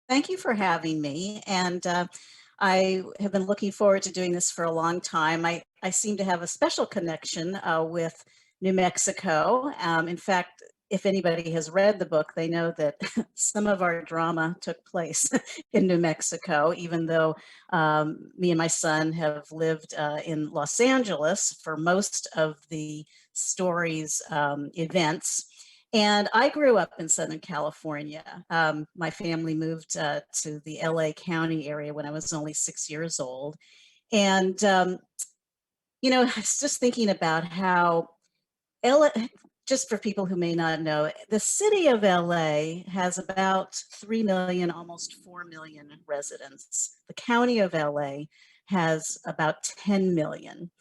Thank you for having me. And I have been looking forward to doing this for a long time. I seem to have a special connection with New Mexico. In fact, if anybody has read the book, they know that some of our drama took place in New Mexico, even though me and my son have lived in Los Angeles for most of the story's events. And I grew up in Southern California. My family moved to the LA County area when I was only 6 years old. And, I was just thinking about how LA, just for people who may not know, the city of LA has about 3 million, almost 4 million residents. The county of LA has about 10 million.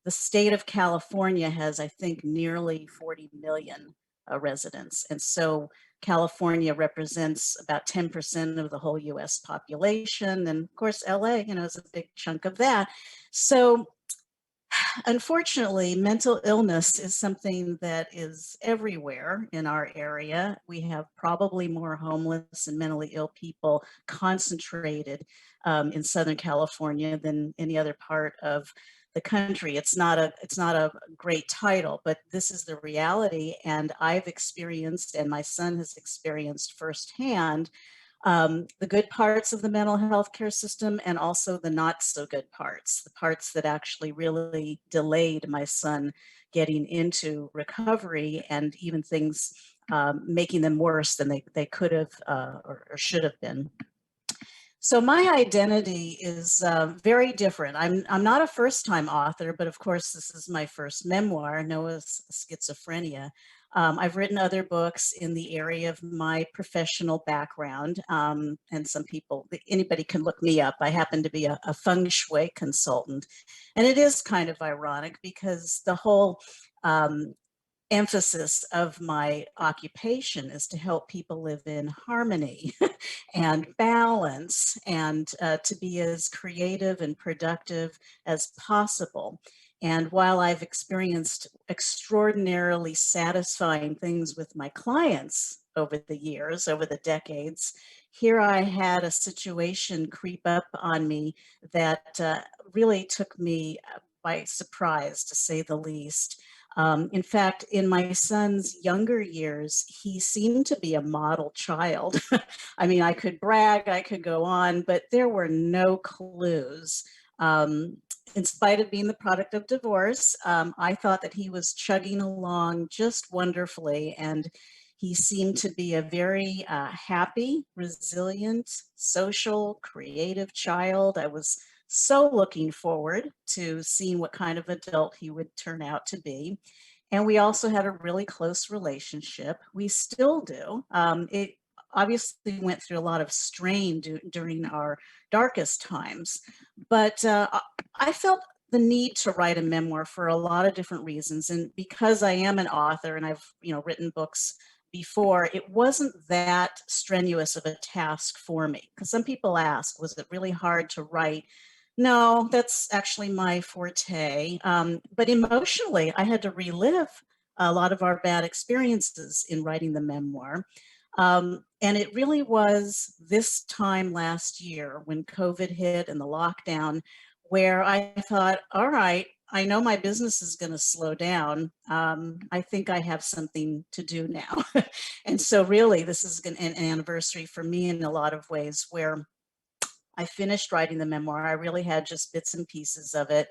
The state of California has, I think, nearly 40 million residents. And so California represents about 10% of the whole US population. And of course, LA, is a big chunk of that. So unfortunately, mental illness is something that is everywhere in our area. We have probably more homeless and mentally ill people concentrated in Southern California than any other part of the country. It's not a great title, but this is the reality, and I've experienced, and my son has experienced firsthand, the good parts of the mental health care system and also the not so good parts, the parts that actually really delayed my son getting into recovery, and even things making them worse than they could have or should have been. So my identity is very different. I'm not a first-time author, but of course this is my first memoir, Noah's Schizophrenia. I've written other books in the area of my professional background, and anybody can look me up. I happen to be a feng shui consultant, and it is kind of ironic because the whole emphasis of my occupation is to help people live in harmony and balance, and to be as creative and productive as possible. And while I've experienced extraordinarily satisfying things with my clients over the years, over the decades, here I had a situation creep up on me that really took me by surprise, to say the least. In fact, in my son's younger years, he seemed to be a model child. I mean, I could brag, I could go on, but there were no clues. In spite of being the product of divorce, I thought that he was chugging along just wonderfully, and he seemed to be a very happy, resilient, social, creative child. I was so looking forward to seeing what kind of adult he would turn out to be. And we also had a really close relationship. We still do. It obviously went through a lot of strain during our darkest times, but I felt the need to write a memoir for a lot of different reasons. And because I am an author and I've written books before, it wasn't that strenuous of a task for me. Because some people ask, was it really hard to write? No, that's actually my forte. But emotionally, I had to relive a lot of our bad experiences in writing the memoir. And it really was this time last year when COVID hit and the lockdown, where I thought, all right, I know my business is going to slow down. I think I have something to do now. And so really, this is an anniversary for me in a lot of ways, where I finished writing the memoir. I really had just bits and pieces of it.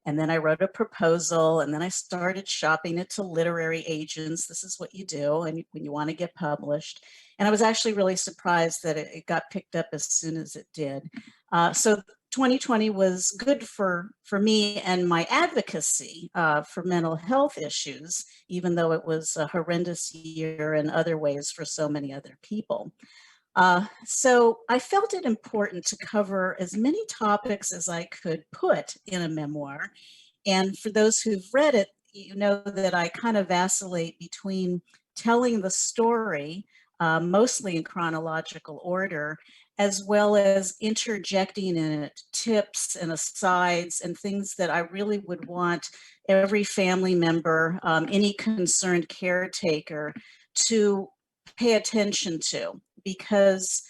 And then I wrote a proposal, and then I started shopping it to literary agents. This is what you do and when you want to get published. And I was actually really surprised that it got picked up as soon as it did. So 2020 was good for me and my advocacy for mental health issues, even though it was a horrendous year in other ways for so many other people. So I felt it important to cover as many topics as I could put in a memoir. And for those who've read it, you know that I kind of vacillate between telling the story, mostly in chronological order, as well as interjecting in it tips and asides and things that I really would want every family member, any concerned caretaker, to pay attention to, because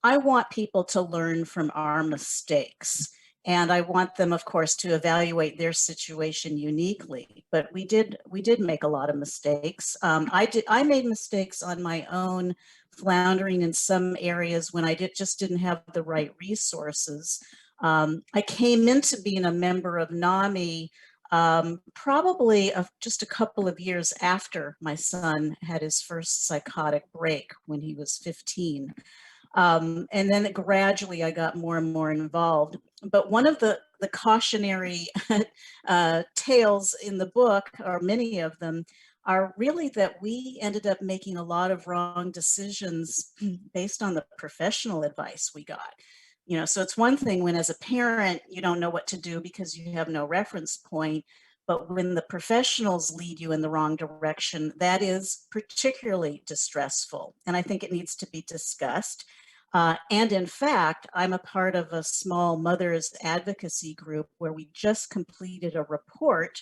I want people to learn from our mistakes. And I want them, of course, to evaluate their situation uniquely. But we did make a lot of mistakes. I made mistakes on my own, floundering in some areas when I just didn't have the right resources. I came into being a member of NAMI probably just a couple of years after my son had his first psychotic break when he was 15. And then gradually I got more and more involved. But one of the cautionary tales in the book, or many of them, are really that we ended up making a lot of wrong decisions based on the professional advice we got. So it's one thing when as a parent, you don't know what to do because you have no reference point. But when the professionals lead you in the wrong direction, that is particularly distressful. And I think it needs to be discussed. And in fact, I'm a part of a small mothers advocacy group where we just completed a report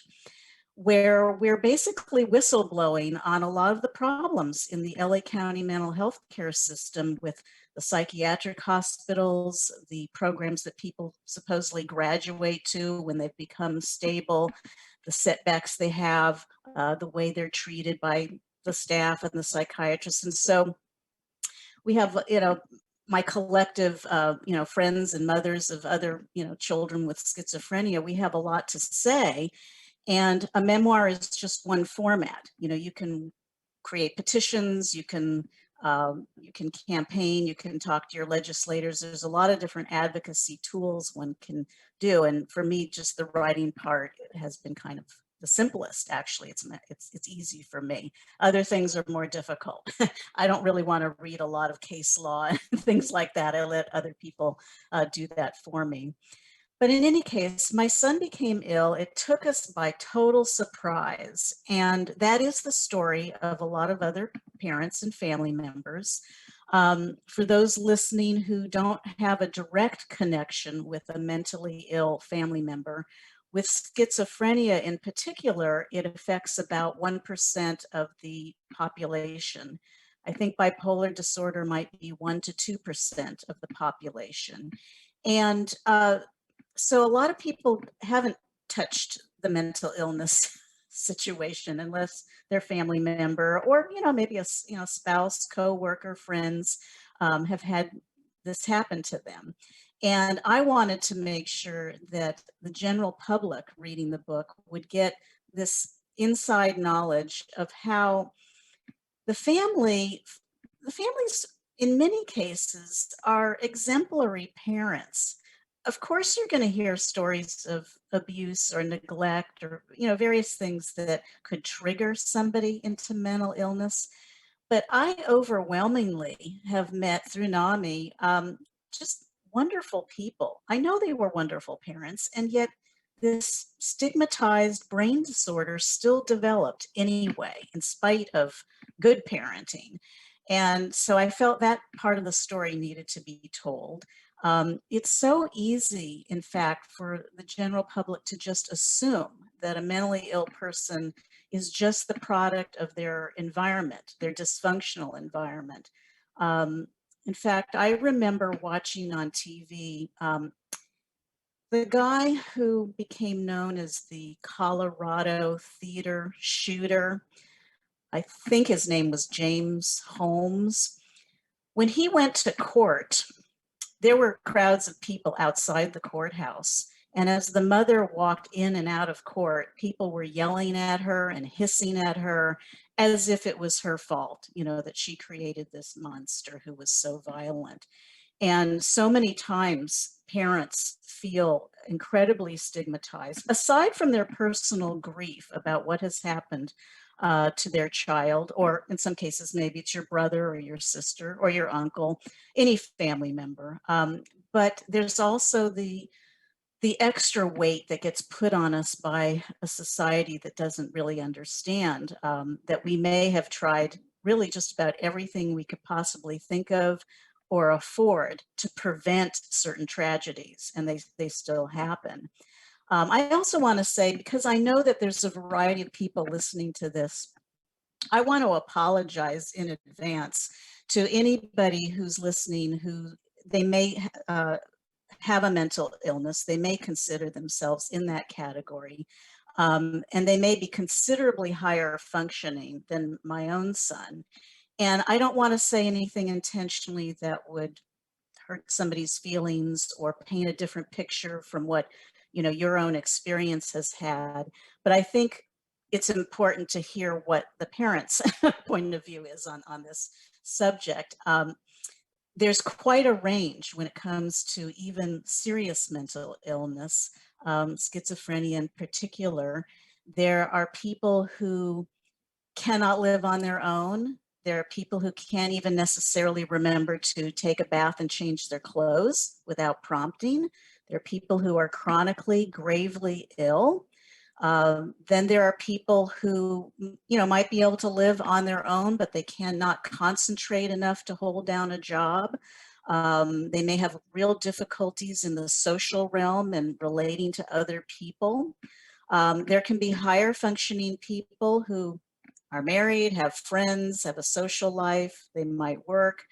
where we're basically whistleblowing on a lot of the problems in the LA County mental health care system with the psychiatric hospitals, the programs that people supposedly graduate to when they've become stable, the setbacks they have, the way they're treated by the staff and the psychiatrists. And so we have, my collective, friends and mothers of other, children with schizophrenia. We have a lot to say. And a memoir is just one format. You can create petitions, you can campaign, you can talk to your legislators. There's a lot of different advocacy tools one can do. And for me, just the writing part has been kind of the simplest. Actually, it's easy for me. Other things are more difficult. I don't really want to read a lot of case law and things like that. I let other people do that for me. But in any case, my son became ill. It took us by total surprise. And that is the story of a lot of other parents and family members. For those listening who don't have a direct connection with a mentally ill family member, with schizophrenia in particular, it affects about 1% of the population. I think bipolar disorder might be 1 to 2% of the population. And so a lot of people haven't touched the mental illness situation unless their family member or maybe a spouse, co-worker, friends have had this happen to them. And I wanted to make sure that the general public reading the book would get this inside knowledge of how the families in many cases are exemplary parents. Of course, you're going to hear stories of abuse or neglect or, various things that could trigger somebody into mental illness. But I overwhelmingly have met through NAMI just wonderful people. I know they were wonderful parents, and yet this stigmatized brain disorder still developed anyway, in spite of good parenting. And so I felt that part of the story needed to be told. It's so easy, in fact, for the general public to just assume that a mentally ill person is just the product of their environment, their dysfunctional environment. In fact, I remember watching on TV the guy who became known as the Colorado theater shooter. I think his name was James Holmes. When he went to court, there were crowds of people outside the courthouse. And as the mother walked in and out of court, people were yelling at her and hissing at her as if it was her fault, that she created this monster who was so violent. And so many times parents feel incredibly stigmatized, aside from their personal grief about what has happened to their child, or in some cases, maybe it's your brother or your sister or your uncle, any family member. But there's also the extra weight that gets put on us by a society that doesn't really understand that we may have tried really just about everything we could possibly think of or afford to prevent certain tragedies, and they still happen. I also want to say, because I know that there's a variety of people listening to this, I want to apologize in advance to anybody who's listening who they may have a mental illness. They may consider themselves in that category. And they may be considerably higher functioning than my own son. And I don't want to say anything intentionally that would hurt somebody's feelings or paint a different picture from what, you know, your own experience has had. But I think it's important to hear what the parents' point of view is on this subject. There's quite a range when it comes to even serious mental illness, schizophrenia in particular. There are people who cannot live on their own. There are people who can't even necessarily remember to take a bath and change their clothes without prompting. There are people who are chronically, gravely ill. Then there are people who, you know, might be able to live on their own, but they cannot concentrate enough to hold down a job. They may have real difficulties in the social realm and relating to other people. There can be higher functioning people who are married, have friends, have a social life, they might work.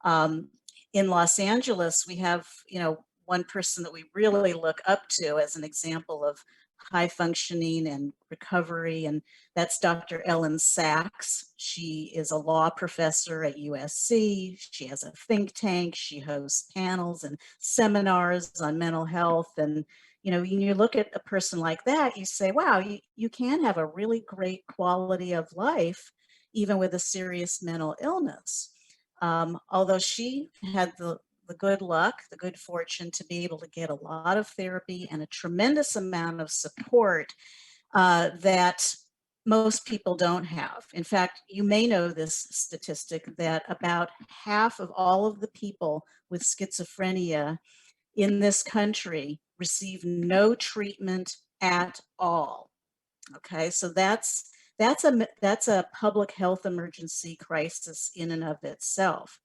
In Los Angeles, we have, you know, one person that we really look up to as an example of high functioning and recovery, and that's Dr. Ellen Sachs. She is a law professor at USC. She has a think tank. She hosts panels and seminars on mental health. And, you know, when you look at a person like that, you say, wow, you can have a really great quality of life, even with a serious mental illness. Although she had the good luck, the good fortune to be able to get a lot of therapy and a tremendous amount of support that most people don't have. In fact, you may know this statistic that about half of all of the people with schizophrenia in this country receive no treatment at all. Okay, so that's a public health emergency crisis in and of itself.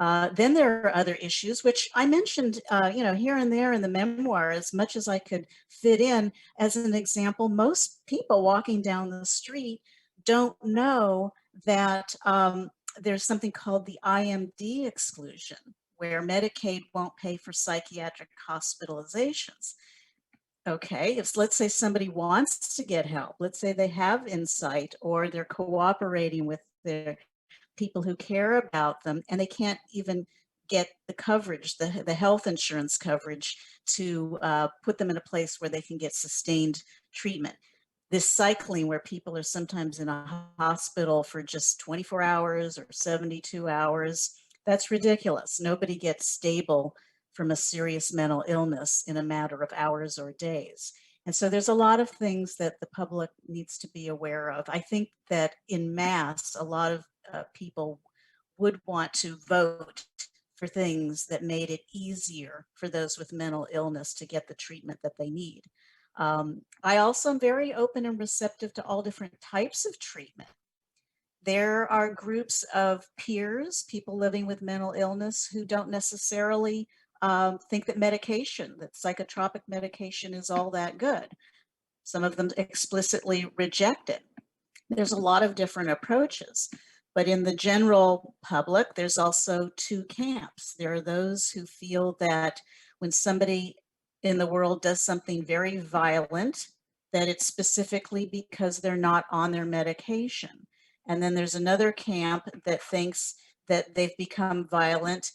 Then there are other issues, which I mentioned, you know, here and there in the memoir, as much as I could fit in. As an example, most people walking down the street don't know that there's something called the Imd exclusion, where Medicaid won't pay for psychiatric hospitalizations. Okay, if let's say somebody wants to get help, let's say they have insight or they're cooperating with their people who care about them, and they can't even get the coverage, the health insurance coverage to put them in a place where they can get sustained treatment. This cycling where people are sometimes in a hospital for just 24 hours or 72 hours, that's ridiculous. Nobody gets stable from a serious mental illness in a matter of hours or days. And so there's a lot of things that the public needs to be aware of. I think that in mass, a lot of people would want to vote for things that made it easier for those with mental illness to get the treatment that they need. I also am very open and receptive to all different types of treatment. There are groups of peers, people living with mental illness, who don't necessarily think that medication, that psychotropic medication is all that good. Some of them explicitly reject it. There's a lot of different approaches. But in the general public, there's also two camps. There are those who feel that when somebody in the world does something very violent, that it's specifically because they're not on their medication. And then there's another camp that thinks that they've become violent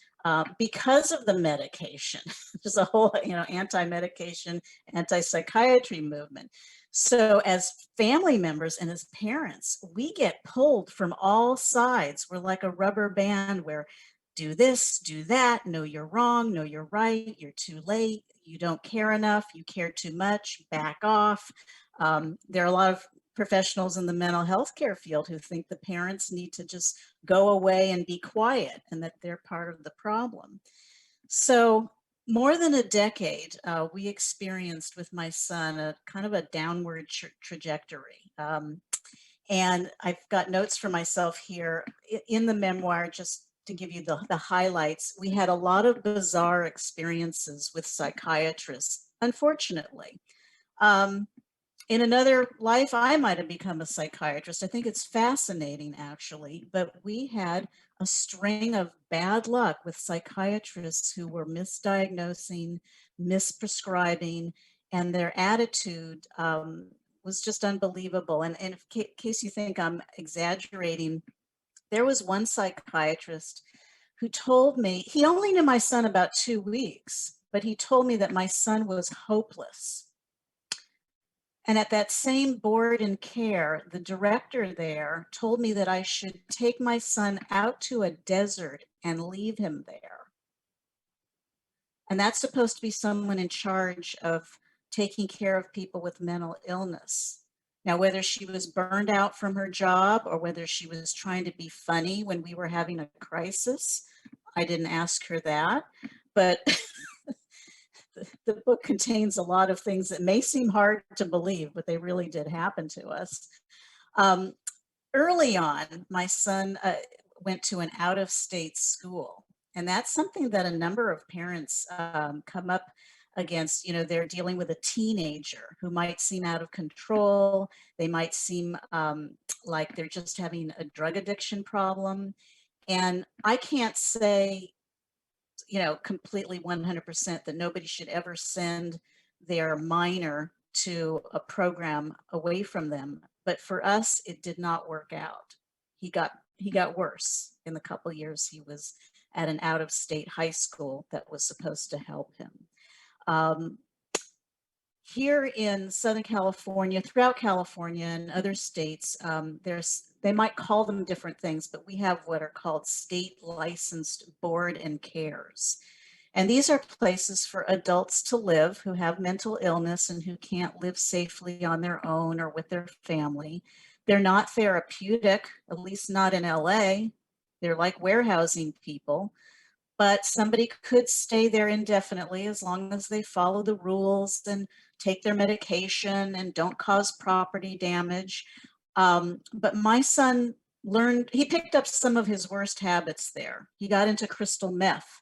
because of the medication. There's a whole, you know, anti-medication, anti-psychiatry movement. So as family members and as parents, we get pulled from all sides. We're like a rubber band where do this, do that, no, you're wrong, no, you're right, you're too late, you don't care enough, you care too much, back off. There are a lot of professionals in the mental health care field who think the parents need to just go away and be quiet and that they're part of the problem. So more than a decade, we experienced with my son a kind of a downward trajectory. And I've got notes for myself here in the memoir, just to give you the highlights. We had a lot of bizarre experiences with psychiatrists, unfortunately. In another life, I might have become a psychiatrist. I think it's fascinating, actually, but we had a string of bad luck with psychiatrists who were misdiagnosing, misprescribing, and their attitude was just unbelievable. And in case you think I'm exaggerating, there was one psychiatrist who told me, he only knew my son about 2 weeks, but he told me that my son was hopeless. And at that same board and care, the director there told me that I should take my son out to a desert and leave him there. And that's supposed to be someone in charge of taking care of people with mental illness. Now, whether she was burned out from her job or whether she was trying to be funny when we were having a crisis, I didn't ask her that. But the book contains a lot of things that may seem hard to believe, but they really did happen to us. Early on, my son went to an out-of-state school, and that's something that a number of parents come up against. You know, they're dealing with a teenager who might seem out of control. They might seem like they're just having a drug addiction problem. And I can't say, you know, completely 100% that nobody should ever send their minor to a program away from them. But for us, it did not work out. He got worse in the couple years he was at an out-of-state high school that was supposed to help him. Here in Southern California, throughout California and other states, they might call them different things, but we have what are called state licensed board and cares. And these are places for adults to live who have mental illness and who can't live safely on their own or with their family. They're not therapeutic, at least not in LA. They're like warehousing people. But somebody could stay there indefinitely as long as they follow the rules and take their medication and don't cause property damage. But my son he picked up some of his worst habits there. He got into crystal meth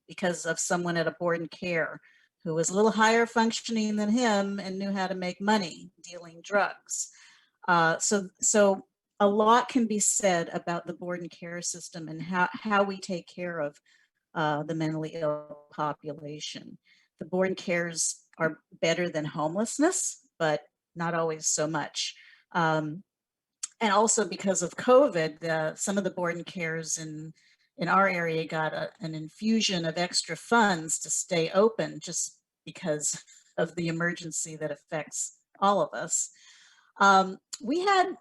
because of someone at a board and care who was a little higher functioning than him and knew how to make money dealing drugs. So a lot can be said about the board and care system and how we take care of the mentally ill population. The board and cares are better than homelessness, but not always so much. And also because of COVID, some of the board and cares in our area got an infusion of extra funds to stay open just because of the emergency that affects all of us. We had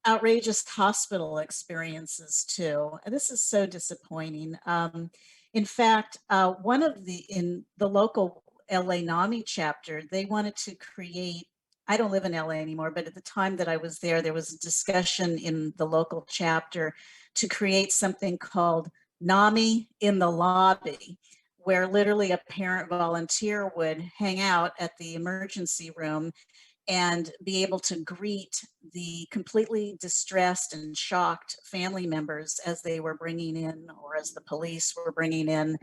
outrageous hospital experiences too. And this is so disappointing. In fact, in the local LA NAMI chapter, they wanted to create, I don't live in LA anymore, but at the time that I was there, there was a discussion in the local chapter to create something called NAMI in the lobby, where literally a parent volunteer would hang out at the emergency room and be able to greet the completely distressed and shocked family members as they were bringing in, or as the police were bringing in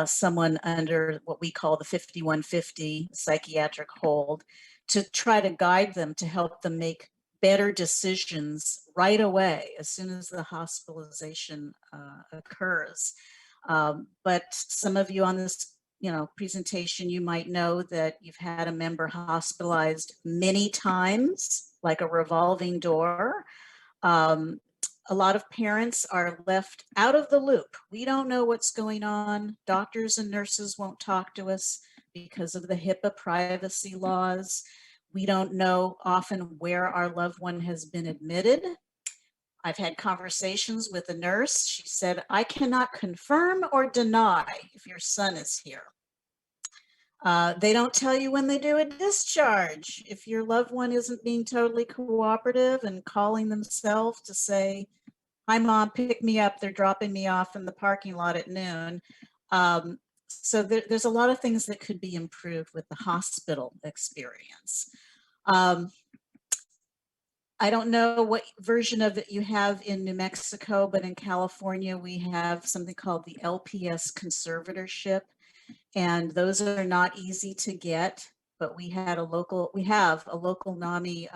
someone under what we call the 5150 psychiatric hold, to try to guide them, to help them make better decisions right away as soon as the hospitalization occurs. But some of you on this presentation, you might know that you've had a member hospitalized many times, like a revolving door. A lot of parents are left out of the loop. We don't know what's going on. Doctors and nurses won't talk to us because of the HIPAA privacy laws. We don't know often where our loved one has been admitted. I've had conversations with a nurse. She said, I cannot confirm or deny if your son is here. They don't tell you when they do a discharge. If your loved one isn't being totally cooperative and calling themselves to say, hi mom, pick me up, they're dropping me off in the parking lot at noon. So there's a lot of things that could be improved with the hospital experience. I don't know what version of it you have in New Mexico, but in California, we have something called the LPS conservatorship. And those are not easy to get, but we have a local NAMI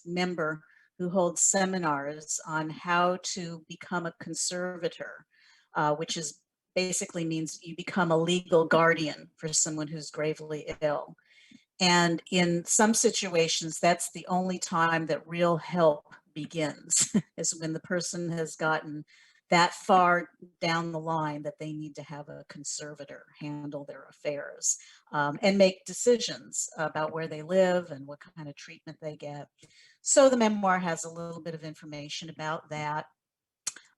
member who holds seminars on how to become a conservator. which is basically means you become a legal guardian for someone who's gravely ill. And in some situations, that's the only time that real help begins, is when the person has gotten that far down the line that they need to have a conservator handle their affairs, and make decisions about where they live and what kind of treatment they get. So the memoir has a little bit of information about that.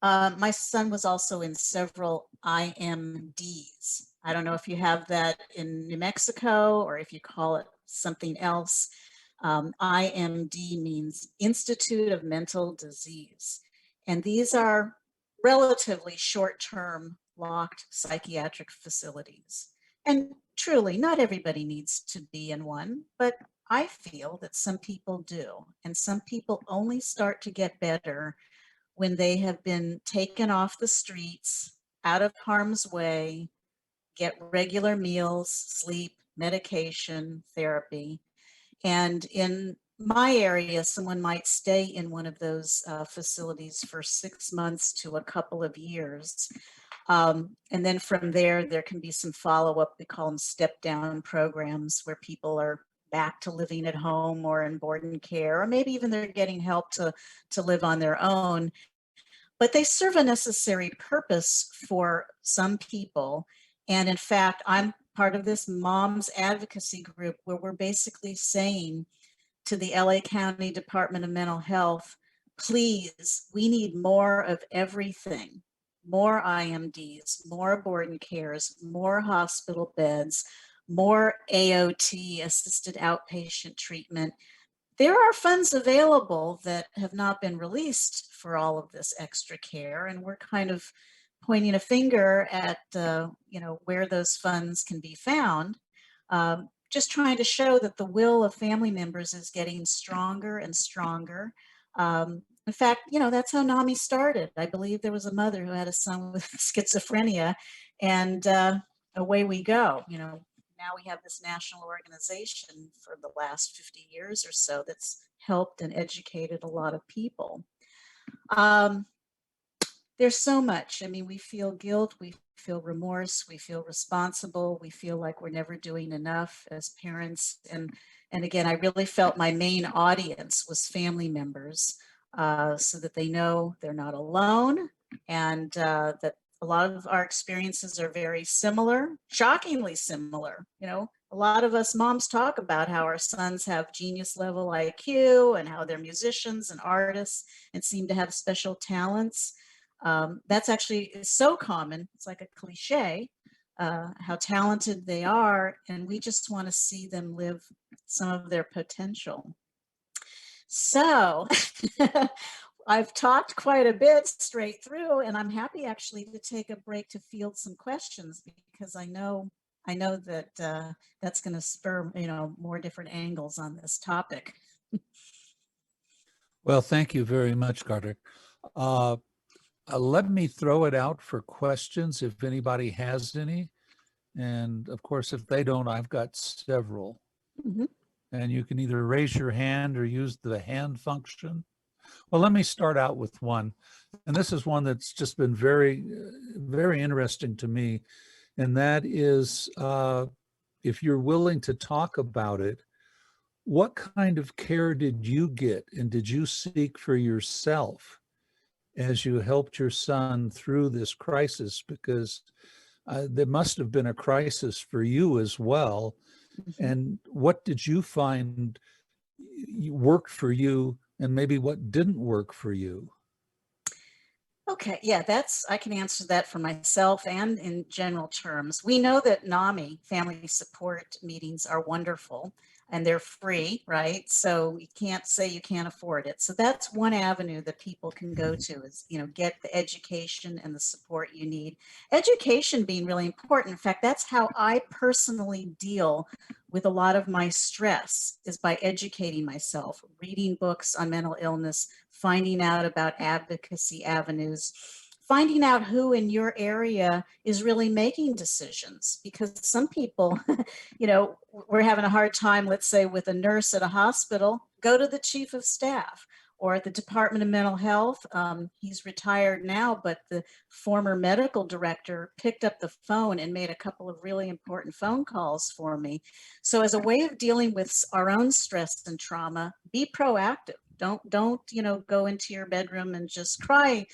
My son was also in several IMDs. I don't know if you have that in New Mexico or if you call it something else. IMD means Institute of Mental Disease. And these are relatively short-term locked psychiatric facilities. And truly, not everybody needs to be in one, but I feel that some people do. And some people only start to get better when they have been taken off the streets, out of harm's way, get regular meals, sleep, medication, therapy. And in my area, someone might stay in one of those facilities for 6 months to a couple of years. And then from there, there can be some follow-up. We call them step-down programs where people are back to living at home or in board and care, or maybe even they're getting help to live on their own. But they serve a necessary purpose for some people. And in fact, I'm part of this mom's advocacy group where we're basically saying to the LA County Department of Mental Health, please, we need more of everything. More IMDs, more board and cares, more hospital beds, more AOT, assisted outpatient treatment. There are funds available that have not been released for all of this extra care, and we're kind of pointing a finger at where those funds can be found, just trying to show that the will of family members is getting stronger and stronger. In fact, that's how NAMI started. I believe there was a mother who had a son with schizophrenia, and away we go. Now we have this national organization for the last 50 years or so that's helped and educated a lot of people. There's so much. I mean, we feel guilt, we feel remorse, we feel responsible, we feel like we're never doing enough as parents. And again, I really felt my main audience was family members, so that they know they're not alone, and that a lot of our experiences are very similar, shockingly similar. A lot of us moms talk about how our sons have genius level IQ and how they're musicians and artists and seem to have special talents. That's actually so common. It's like a cliche, how talented they are, and we just want to see them live some of their potential. So I've talked quite a bit straight through, and I'm happy actually to take a break to field some questions, because I know that that's going to spur more different angles on this topic. Well, thank you very much, Carter. Let me throw it out for questions if anybody has any. And of course, if they don't, I've got several. Mm-hmm. And you can either raise your hand or use the hand function. Well, let me start out with one. And this is one that's just been very, very interesting to me. And that is, if you're willing to talk about it, what kind of care did you get and did you seek for yourself as you helped your son through this crisis? Because there must have been a crisis for you as well. Mm-hmm. And what did you find worked for you, and maybe what didn't work for you? Okay, yeah, I can answer that for myself and in general terms. We know that NAMI, family support meetings, are wonderful and they're free, right? So you can't say you can't afford it. So that's one avenue that people can go to, is, get the education and the support you need. Education being really important. In fact, that's how I personally deal with a lot of my stress, is by educating myself, reading books on mental illness, finding out about advocacy avenues, finding out who in your area is really making decisions. Because some people, we're having a hard time, let's say, with a nurse at a hospital, go to the chief of staff. or at the Department of Mental Health. He's retired now, but the former medical director picked up the phone and made a couple of really important phone calls for me. So as a way of dealing with our own stress and trauma, be proactive. Don't, go into your bedroom and just cry,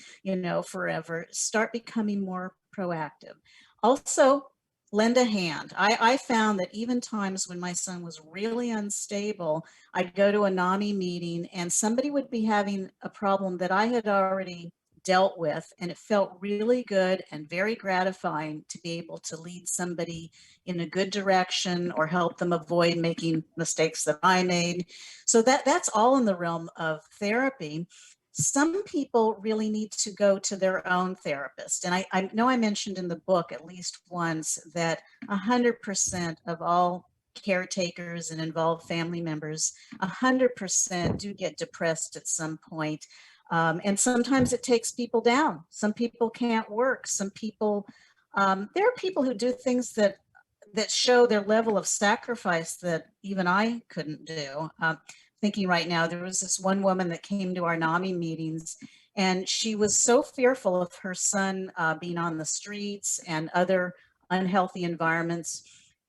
forever. Start becoming more proactive. Also, lend a hand. I found that even times when my son was really unstable, I'd go to a NAMI meeting and somebody would be having a problem that I had already dealt with, and it felt really good and very gratifying to be able to lead somebody in a good direction or help them avoid making mistakes that I made. So that's all in the realm of therapy. Some people really need to go to their own therapist. And I know I mentioned in the book at least once that 100% of all caretakers and involved family members, 100% do get depressed at some point. And sometimes it takes people down. Some people can't work. Some people, there are people who do things that show their level of sacrifice that even I couldn't do. Thinking right now, there was this one woman that came to our NAMI meetings, and she was so fearful of her son being on the streets and other unhealthy environments.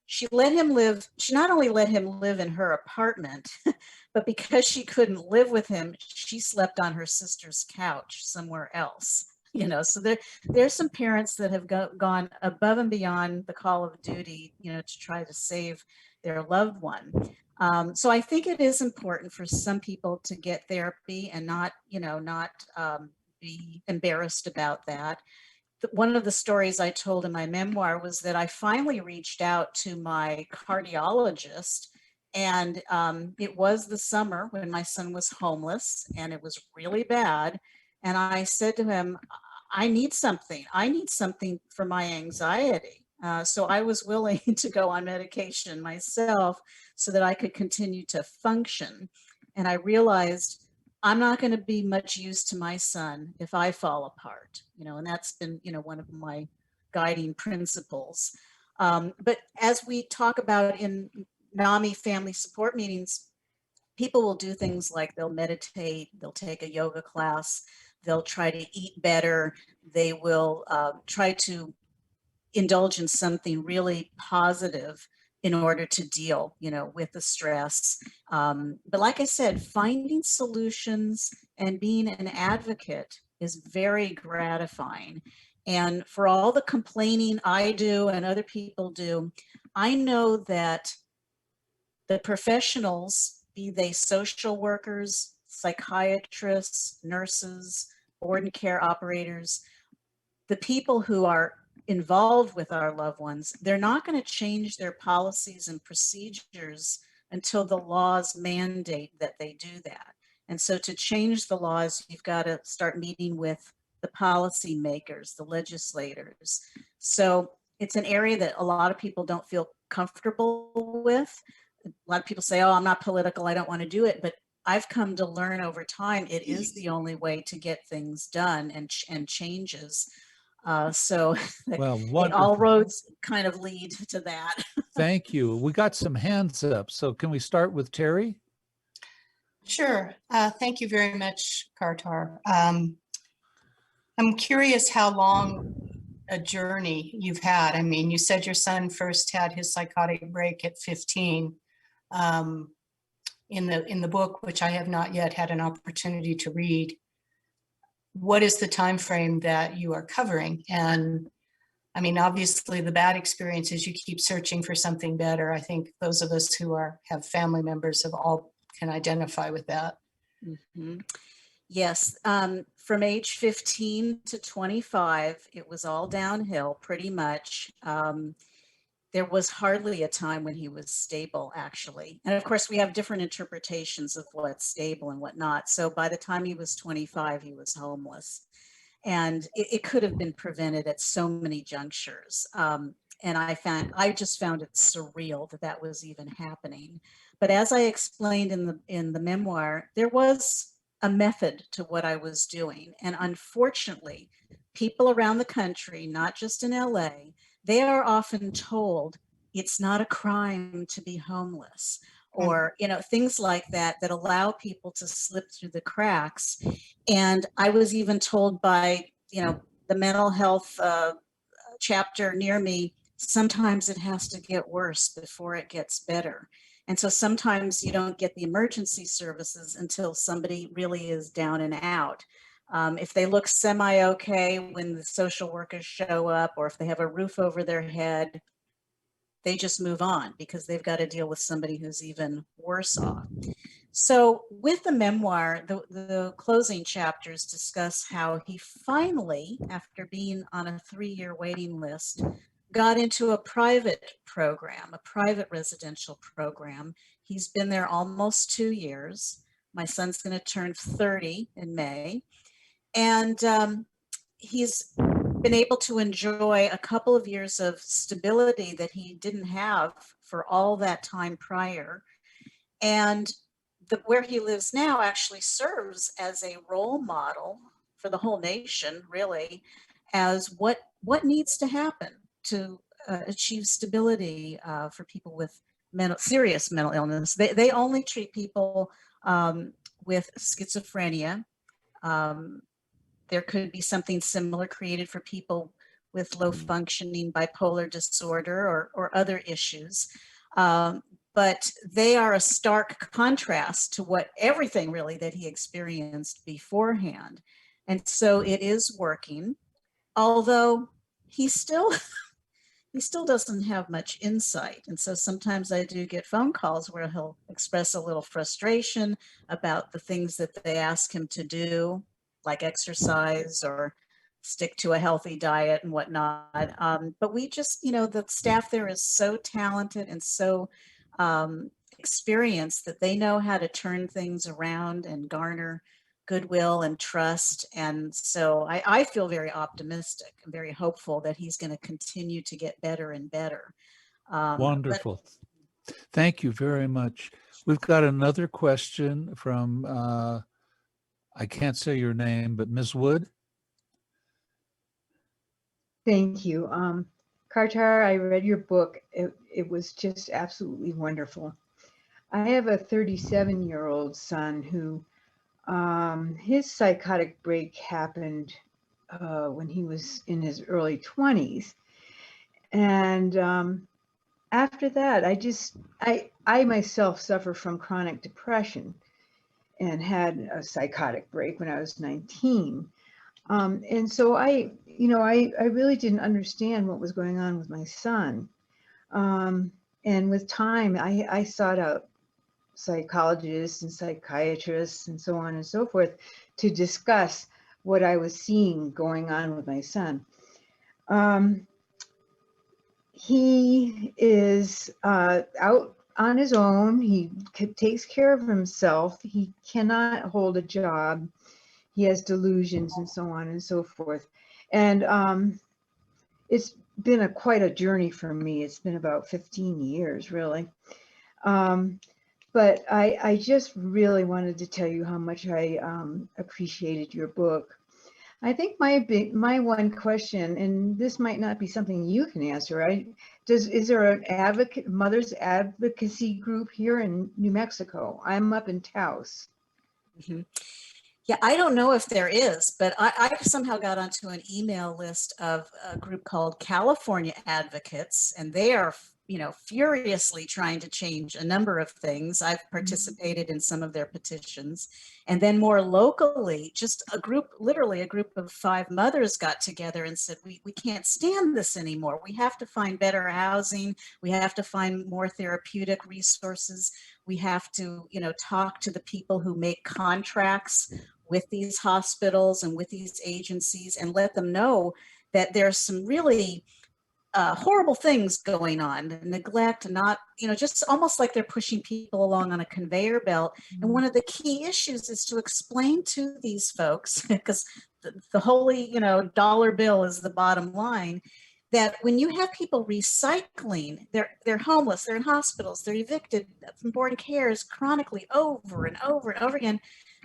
She not only let him live in her apartment, but because she couldn't live with him, she slept on her sister's couch somewhere else. So there's some parents that have gone above and beyond the call of duty, to try to save their loved one. So I think it is important for some people to get therapy and not be embarrassed about that. One of the stories I told in my memoir was that I finally reached out to my cardiologist, and it was the summer when my son was homeless and it was really bad. And I said to him, I need something for my anxiety. So I was willing to go on medication myself so that I could continue to function. And I realized I'm not going to be much use to my son if I fall apart, and that's been, one of my guiding principles. But as we talk about in NAMI family support meetings, people will do things like they'll meditate, they'll take a yoga class, they'll try to eat better, they will try to indulge in something really positive in order to deal, with the stress. But like I said, finding solutions and being an advocate is very gratifying. And for all the complaining I do and other people do, I know that the professionals, be they social workers, psychiatrists, nurses, board and care operators, the people who are involved with our loved ones, they're not going to change their policies and procedures until the laws mandate that they do that. And so to change the laws, you've got to start meeting with the policy makers, the legislators. So it's an area that a lot of people don't feel comfortable with. A lot of people say, oh, I'm not political, I don't want to do it. But I've come to learn over time, it is the only way to get things done and changes. So Well, all roads kind of lead to that. Thank you. We got some hands up. So can we start with Terry? Sure. Thank you very much, Kartar. I'm curious how long a journey you've had. I mean, you said your son first had his psychotic break at 15. In the book, which I have not yet had an opportunity to read, what is the time frame that you are covering? And I mean, obviously the bad experiences, you keep searching for something better. I think those of us who have family members have all can identify with that. Mm-hmm. Yes, from age 15 to 25, it was all downhill pretty much. There was hardly a time when he was stable, actually. And of course, we have different interpretations of what's stable and what not. So by the time he was 25, he was homeless. And it could have been prevented at so many junctures. And I just found it surreal that that was even happening. But as I explained in the memoir, there was a method to what I was doing. And unfortunately, people around the country, not just in LA, they are often told it's not a crime to be homeless, or, you know, things like that that allow people to slip through the cracks. And I was even told by, you know, the mental health chapter near me, sometimes it has to get worse before it gets better. And so sometimes you don't get the emergency services until somebody really is down and out. If they look semi-okay when the social workers show up, or if they have a roof over their head, they just move on because they've got to deal with somebody who's even worse off. So with the memoir, the closing chapters discuss how he finally, after being on a 3-year waiting list, got into a private program, a private residential program. He's been there almost 2 years. My son's going to turn 30 in May. And he's been able to enjoy a couple of years of stability that he didn't have for all that time prior. And where he lives now actually serves as a role model for the whole nation, really, as what needs to happen to achieve stability for people with serious mental illness. They only treat people with schizophrenia. There could be something similar created for people with low functioning bipolar disorder or other issues. But they are a stark contrast to what everything really that he experienced beforehand. And so it is working, although he still doesn't have much insight. And so sometimes I do get phone calls where he'll express a little frustration about the things that they ask him to do, like exercise or stick to a healthy diet and whatnot. But we just, you know, the staff there is so talented and so experienced that they know how to turn things around and garner goodwill and trust. And so I feel very optimistic and very hopeful that he's going to continue to get better and better. Wonderful. Thank you very much. We've got another question from, I can't say your name, but Ms. Wood. Thank you. Kartar, I read your book. It was just absolutely wonderful. I have a 37-year-old son who his psychotic break happened when he was in his early 20s. And after that, I myself suffer from chronic depression and had a psychotic break when I was 19. And so I really didn't understand what was going on with my son. And with time, I sought out psychologists and psychiatrists and so on and so forth to discuss what I was seeing going on with my son. He is out on his own. He takes care of himself. He cannot hold a job. He has delusions and so on and so forth. And it's been quite a journey for me. It's been about 15 years, really. But I just really wanted to tell you how much I appreciated your book. I think my one question, and this might not be something you can answer, is there an mother's advocacy group here in New Mexico? I'm up in Taos. Mm-hmm. Yeah, I don't know if there is, but I somehow got onto an email list of a group called California Advocates, and they are, you know, furiously trying to change a number of things. I've participated in some of their petitions. And then more locally, just literally a group of 5 mothers got together and said, we can't stand this anymore. We have to find better housing. We have to find more therapeutic resources. We have to, you know, talk to the people who make contracts with these hospitals and with these agencies and let them know that there's some really horrible things going on, neglect, not, you know, just almost like they're pushing people along on a conveyor belt. And one of the key issues is to explain to these folks, because the holy, you know, dollar bill is the bottom line, that when you have people recycling, they're homeless, they're in hospitals, they're evicted from board and cares chronically over and over and over again,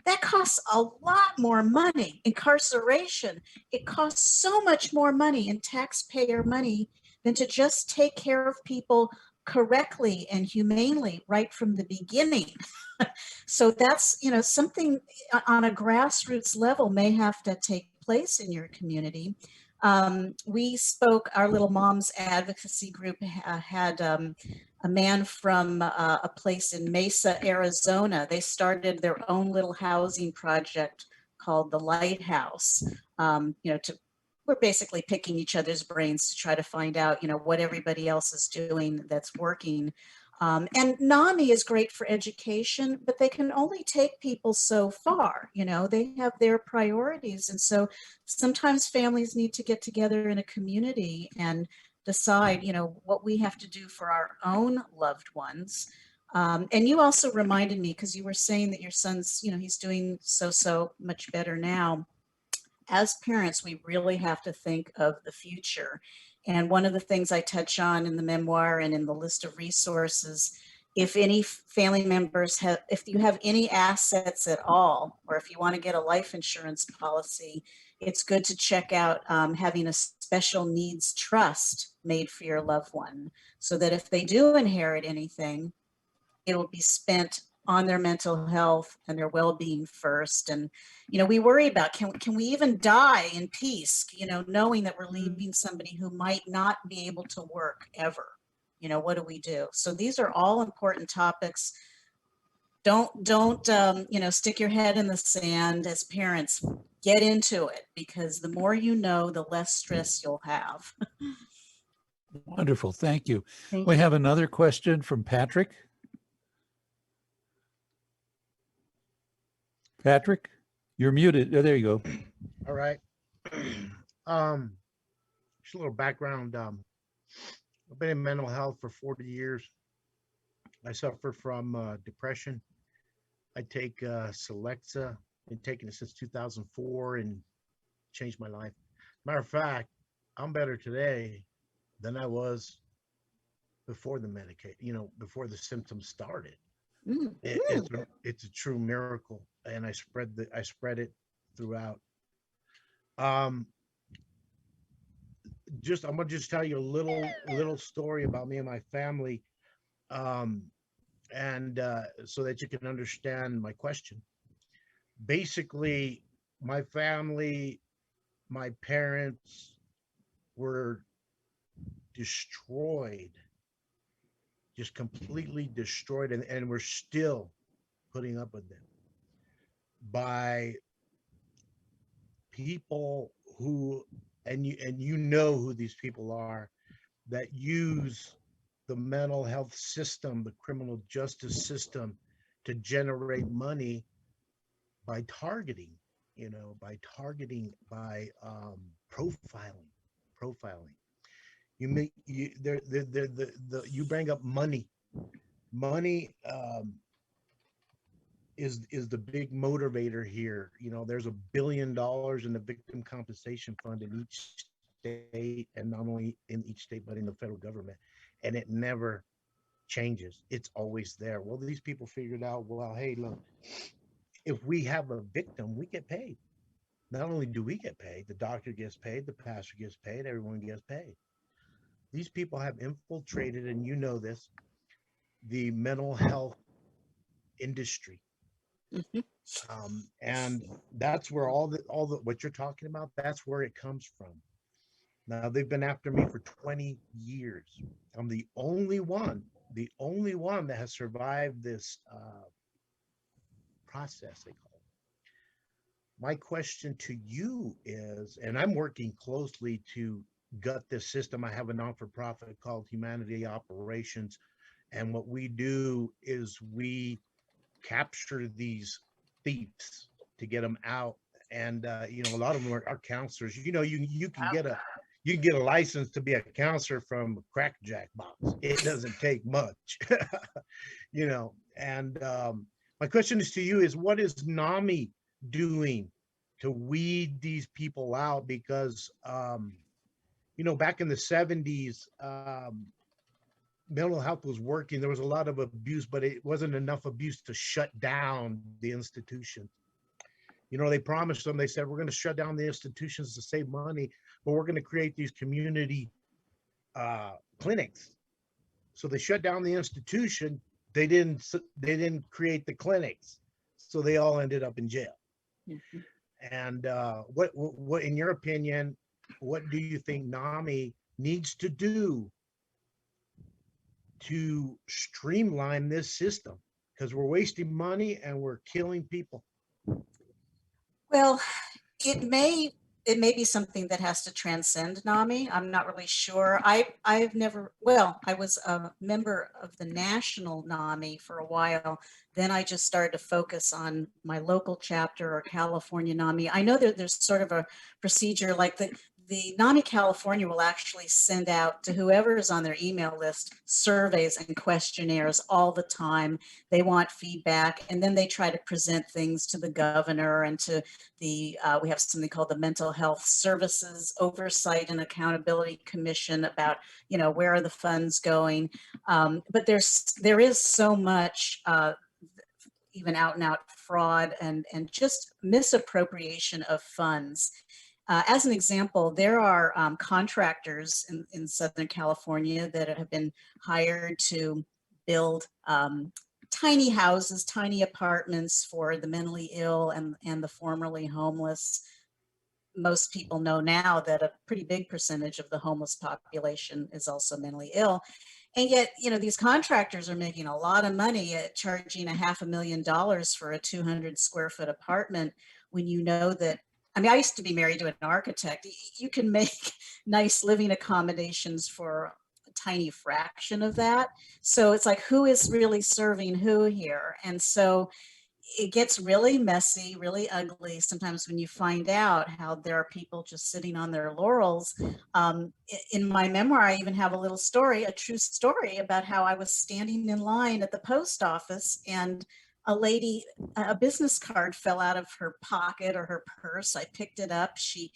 that costs a lot more money. Incarceration, it costs so much more money in taxpayer money than to just take care of people correctly and humanely right from the beginning. So that's, you know, something on a grassroots level may have to take place in your community. We spoke, our little moms advocacy group had a man from a place in Mesa, Arizona. They started their own little housing project called the Lighthouse, you know, we're basically picking each other's brains to try to find out, you know, what everybody else is doing that's working. And NAMI is great for education, but they can only take people so far. You know, they have their priorities. And so sometimes families need to get together in a community and decide, you know, what we have to do for our own loved ones. And you also reminded me, because you were saying that your son's, you know, he's doing so much better now. As parents, we really have to think of the future. And one of the things I touch on in the memoir and in the list of resources, if any family members have, if you have any assets at all, or if you want to get a life insurance policy, it's good to check out having a special needs trust made for your loved one, so that if they do inherit anything, it will be spent on their mental health and their well-being first. And, you know, we worry about, can we even die in peace, you know, knowing that we're leaving somebody who might not be able to work ever. You know, what do we do? So these are all important topics. Don't you know, stick your head in the sand. As parents, get into it, because the more you know, the less stress you'll have. Wonderful. Thank you. Thank We you. have another question from Patrick. Patrick, you're muted. Oh, there you go. All right. Just a little background. I've been in mental health for 40 years. I suffer from depression. I take Celexa. Been taking it since 2004 and changed my life. Matter of fact, I'm better today than I was before the medication, you know, before the symptoms started. It's a true miracle, and I spread it throughout. I'm gonna just tell you a little story about me and my family, and so that you can understand my question. Basically, my family, my parents were destroyed, just completely destroyed, and we're still putting up with them by people who, and you know who these people are, that use the mental health system, the criminal justice system, to generate money by targeting, you know, by profiling. You make you there the you bring up money. Money is the big motivator here. You know, there's $1 billion in the victim compensation fund in each state, and not only in each state but in the federal government, and it never changes. It's always there. Well, these people figured out, well, hey, look, if we have a victim, we get paid. Not only do we get paid, the doctor gets paid, the pastor gets paid, everyone gets paid. These people have infiltrated, and you know this, the mental health industry. And that's where all the what you're talking about, that's where it comes from. Now, they've been after me for 20 years. I'm the only one that has survived this process, they call it. My question to you is, and I'm working closely to gut this system. I have a non-for-profit called Humanity Operations, and what we do is we capture these thieves to get them out. And you know, a lot of them are counselors. You know, you can get a license to be a counselor from a crackjack box. It doesn't take much. You know. And my question is to you is, what is NAMI doing to weed these people out? Because you know, back in the 70s, mental health was working. There was a lot of abuse, but it wasn't enough abuse to shut down the institutions. You know, they promised them, they said, we're going to shut down the institutions to save money, but we're going to create these community clinics. So they shut down the institution. They didn't create the clinics, so they all ended up in jail. Mhm. And what in your opinion, what do you think NAMI needs to do to streamline this system? Because we're wasting money and we're killing people. Well, it may be something that has to transcend NAMI. I'm not really sure. I've never, well, I was a member of the national NAMI for a while. Then I just started to focus on my local chapter or California NAMI. I know that there's sort of a procedure like the NAMI California will actually send out to whoever is on their email list surveys and questionnaires all the time. They want feedback, and then they try to present things to the governor and to the, we have something called the Mental Health Services Oversight and Accountability Commission about, you know, where are the funds going? But there is so much even out and out fraud and just misappropriation of funds. As an example, there are contractors in Southern California that have been hired to build tiny houses, tiny apartments for the mentally ill and the formerly homeless. Most people know now that a pretty big percentage of the homeless population is also mentally ill. And yet, you know, these contractors are making a lot of money at charging $500,000 for a 200 square foot apartment when you know that, I mean, I used to be married to an architect. You can make nice living accommodations for a tiny fraction of that. So it's like, who is really serving who here? And so it gets really messy, really ugly sometimes when you find out how there are people just sitting on their laurels. In my memoir, I even have a little story, a true story about how I was standing in line at the post office and a lady, a business card fell out of her pocket or her purse. I picked it up. She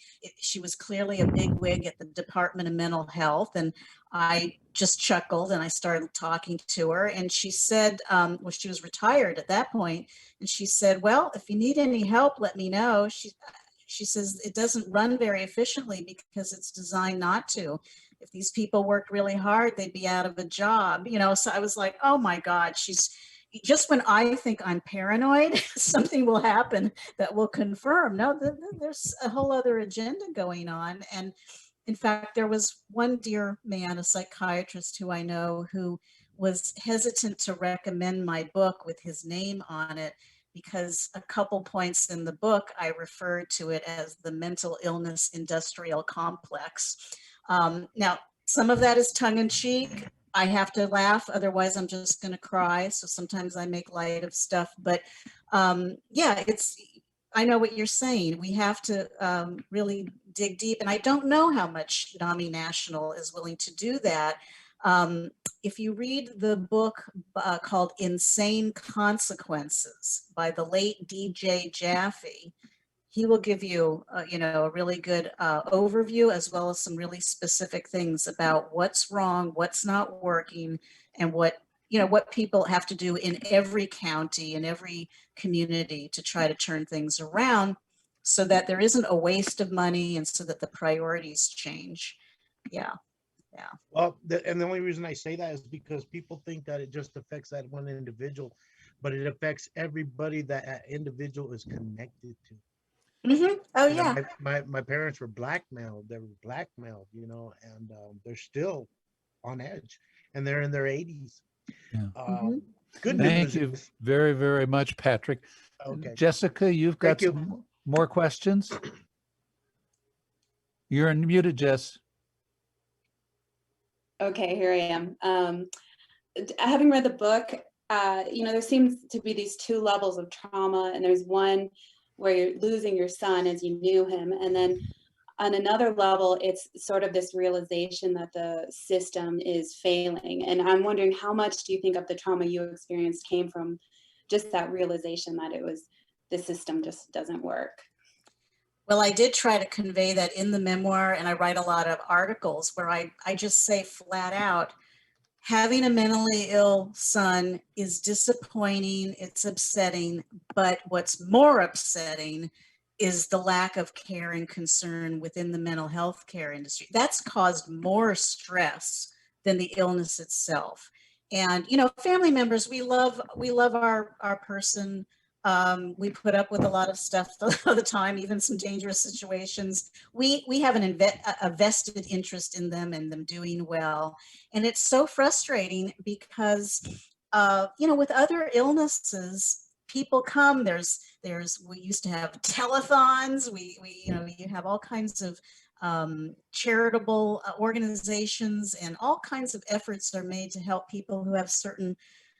was clearly a bigwig at the Department of Mental Health, and I just chuckled and I started talking to her. And she said, well, she was retired at that point, and she said, "Well, if you need any help, let me know." She says it doesn't run very efficiently because it's designed not to. If these people worked really hard, they'd be out of a job, you know. So I was like, oh my God, she's just when I think I'm paranoid, something will happen that will confirm, no, there's a whole other agenda going on. And in fact, there was one dear man, a psychiatrist who I know, who was hesitant to recommend my book with his name on it because a couple points in the book, I referred to it as the mental illness industrial complex. Now, some of that is tongue in cheek. I have to laugh, otherwise I'm just going to cry. So sometimes I make light of stuff, but yeah, I know what you're saying. We have to really dig deep, and I don't know how much NAMI National is willing to do that. If you read the book called Insane Consequences by the late DJ Jaffe, he will give you, you know, a really good overview as well as some really specific things about what's wrong, what's not working, and what, you know, what people have to do in every county, in every community to try to turn things around so that there isn't a waste of money and so that the priorities change. Yeah. Yeah. Well, and the only reason I say that is because people think that it just affects that one individual, but it affects everybody that individual is connected to. Mm-hmm. Oh, You know, yeah. my parents were blackmailed. They were blackmailed, you know, and they're still on edge, and they're in their 80s. Yeah. Good Thank news you is, very, very much, Patrick. okay. Jessica, you've got Thank you. some more questions? You're unmuted, Jess. Okay, here I am. Having read the book, you know, there seems to be these two levels of trauma, and there's one where you're losing your son as you knew him, and then on another level, it's sort of this realization that the system is failing. And I'm wondering, how much do you think of the trauma you experienced came from just that realization that the system just doesn't work? Well, I did try to convey that in the memoir, and I write a lot of articles where I just say flat out, having a mentally ill son is disappointing, it's upsetting, but what's more upsetting is the lack of care and concern within the mental health care industry. That's caused more stress than the illness itself. And, you know, family members, we love our person. We put up with a lot of stuff all the time, even some dangerous situations. We have a vested interest in them and them doing well. And it's so frustrating because, you know, with other illnesses, people come, we used to have telethons. You know, you have all kinds of charitable organizations, and all kinds of efforts are made to help people who have certain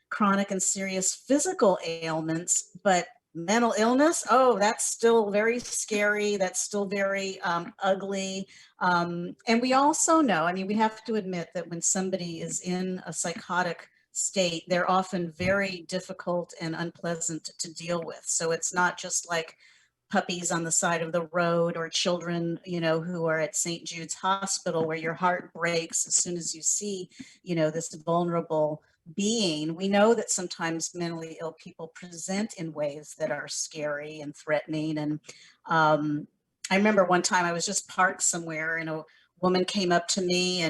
chronic and serious physical ailments, but mental illness, oh, that's still very scary. That's still very ugly. And we also know, I mean, we have to admit that when somebody is in a psychotic state, they're often very difficult and unpleasant to deal with. So it's not just like puppies on the side of the road or children, you know, who are at St. Jude's Hospital, where your heart breaks as soon as you see, you know, this vulnerable being. We know that sometimes mentally ill people present in ways that are scary and threatening. And I remember one time I was just parked somewhere and a woman came up to me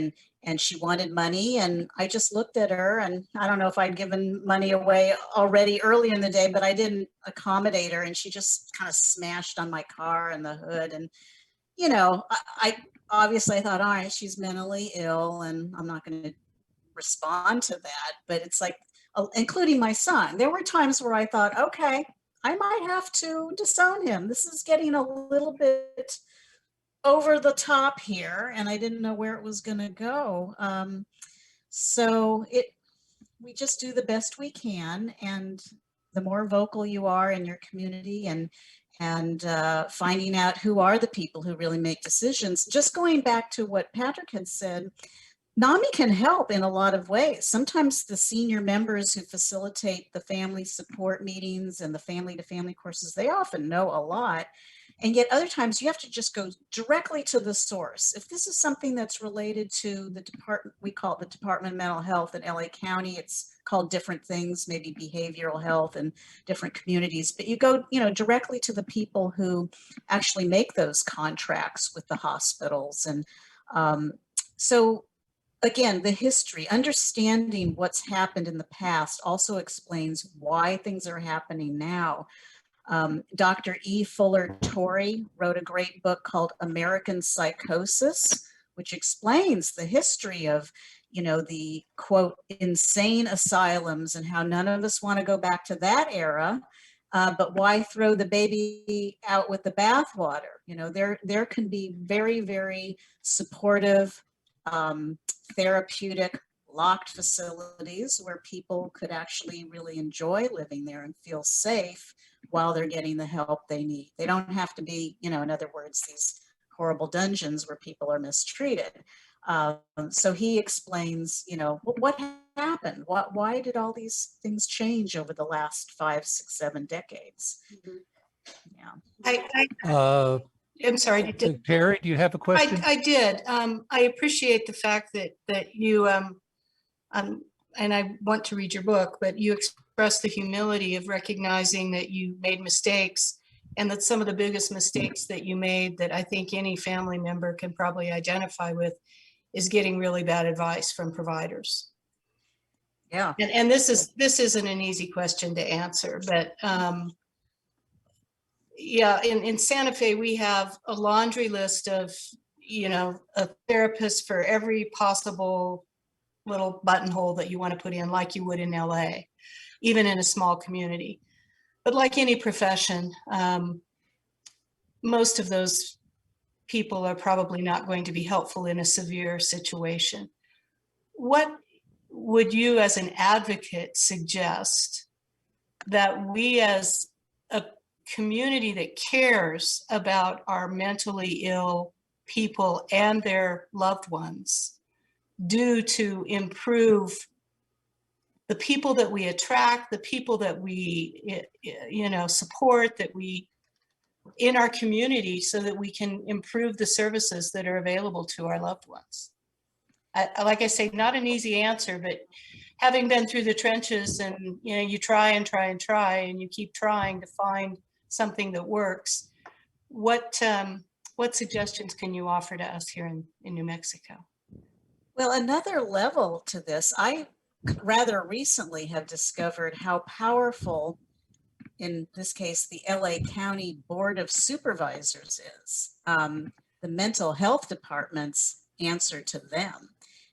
and she wanted money, and I just looked at her, and I don't know if I'd given money away already early in the day, but I didn't accommodate her, and she just kind of smashed on my car and the hood. And, you know, I obviously I thought, all right, she's mentally ill and I'm not going to respond to that. But it's like, including my son, there were times where I thought, okay, I might have to disown him. This is getting a little bit over the top here, and I didn't know where it was going to go. So we just do the best we can, and the more vocal you are in your community and finding out who are the people who really make decisions. Just going back to what Patrick had said, NAMI can help in a lot of ways. Sometimes the senior members who facilitate the family support meetings and the family-to-family courses, they often know a lot. And yet other times you have to just go directly to the source. If this is something that's related to the department, we call it the Department of Mental Health in LA County, it's called different things, maybe behavioral health and different communities, but you go, you know, directly to the people who actually make those contracts with the hospitals. And so again, the history, understanding what's happened in the past also explains why things are happening now. Dr. E. Fuller Torrey wrote a great book called American Psychosis, which explains the history of, you know, the quote, insane asylums and how none of us want to go back to that era. But why throw the baby out with the bathwater? You know, there can be very, very supportive, therapeutic, locked facilities where people could actually really enjoy living there and feel safe while they're getting the help they need. They don't have to be, you know, in other words, these horrible dungeons where people are mistreated. So he explains, you know, what happened? Why did all these things change over the last 5, 6, 7 decades? Yeah. I'm sorry. Terry, do you have a question? I did. I appreciate the fact that you, and I want to read your book, but you express the humility of recognizing that you made mistakes, and that some of the biggest mistakes that you made that I think any family member can probably identify with is getting really bad advice from providers. Yeah. And this isn't an easy question to answer, but yeah, in Santa Fe, we have a laundry list of, you know, a therapist for every possible little buttonhole that you want to put in, like you would in LA, even in a small community. But like any profession, most of those people are probably not going to be helpful in a severe situation. What would you as an advocate suggest that we as a community that cares about our mentally ill people and their loved ones do to improve the people that we attract, the people that we, you know, support, that we in our community, so that we can improve the services that are available to our loved ones? Like I say, not an easy answer, but having been through the trenches, and, you know, you try and try and try, and you keep trying to find something that works. What suggestions can you offer to us here in New Mexico? Well, another level to this, I rather recently have discovered how powerful, in this case, the LA County Board of Supervisors is. The mental health department's answer to them.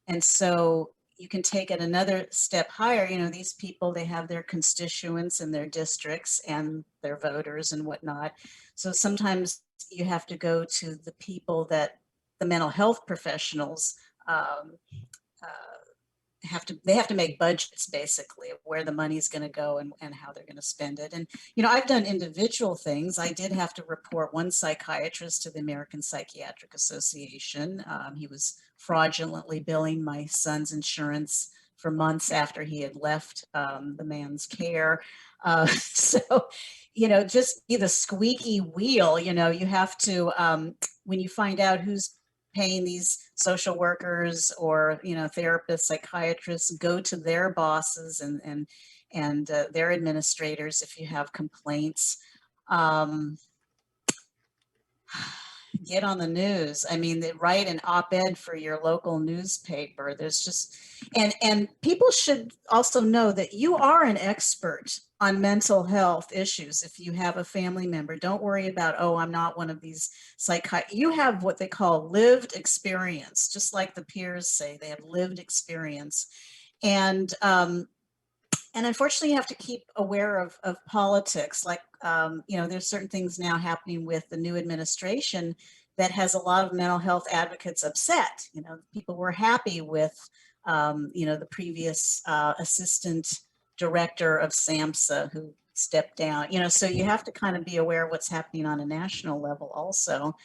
And so you can take it another step higher. You know, these people, they have their constituents in their districts and their voters and whatnot. So sometimes you have to go to the people that the mental health professionals um, they have to make budgets basically of where the money's going to go and how they're going to spend it. And, you know, I've done individual things. I did have to report one psychiatrist to the American Psychiatric Association. He was fraudulently billing my son's insurance for months after he had left the man's care. So, you know, just be the squeaky wheel. You know, you have to, when you find out who's paying these social workers or, you know, therapists, psychiatrists, go to their bosses and their administrators if you have complaints. Get on the news. I mean, they write an op-ed for your local newspaper. There's just, and people should also know that you are an expert on mental health issues. If you have a family member, don't worry about, oh, I'm not one of these you have what they call lived experience, just like the peers say, they have lived experience. And unfortunately, you have to keep aware of politics. Like, you know, there's certain things now happening with the new administration that has a lot of mental health advocates upset. You know, people were happy with, you know, the previous assistant director of SAMHSA who stepped down. You know, so you have to kind of be aware of what's happening on a national level also.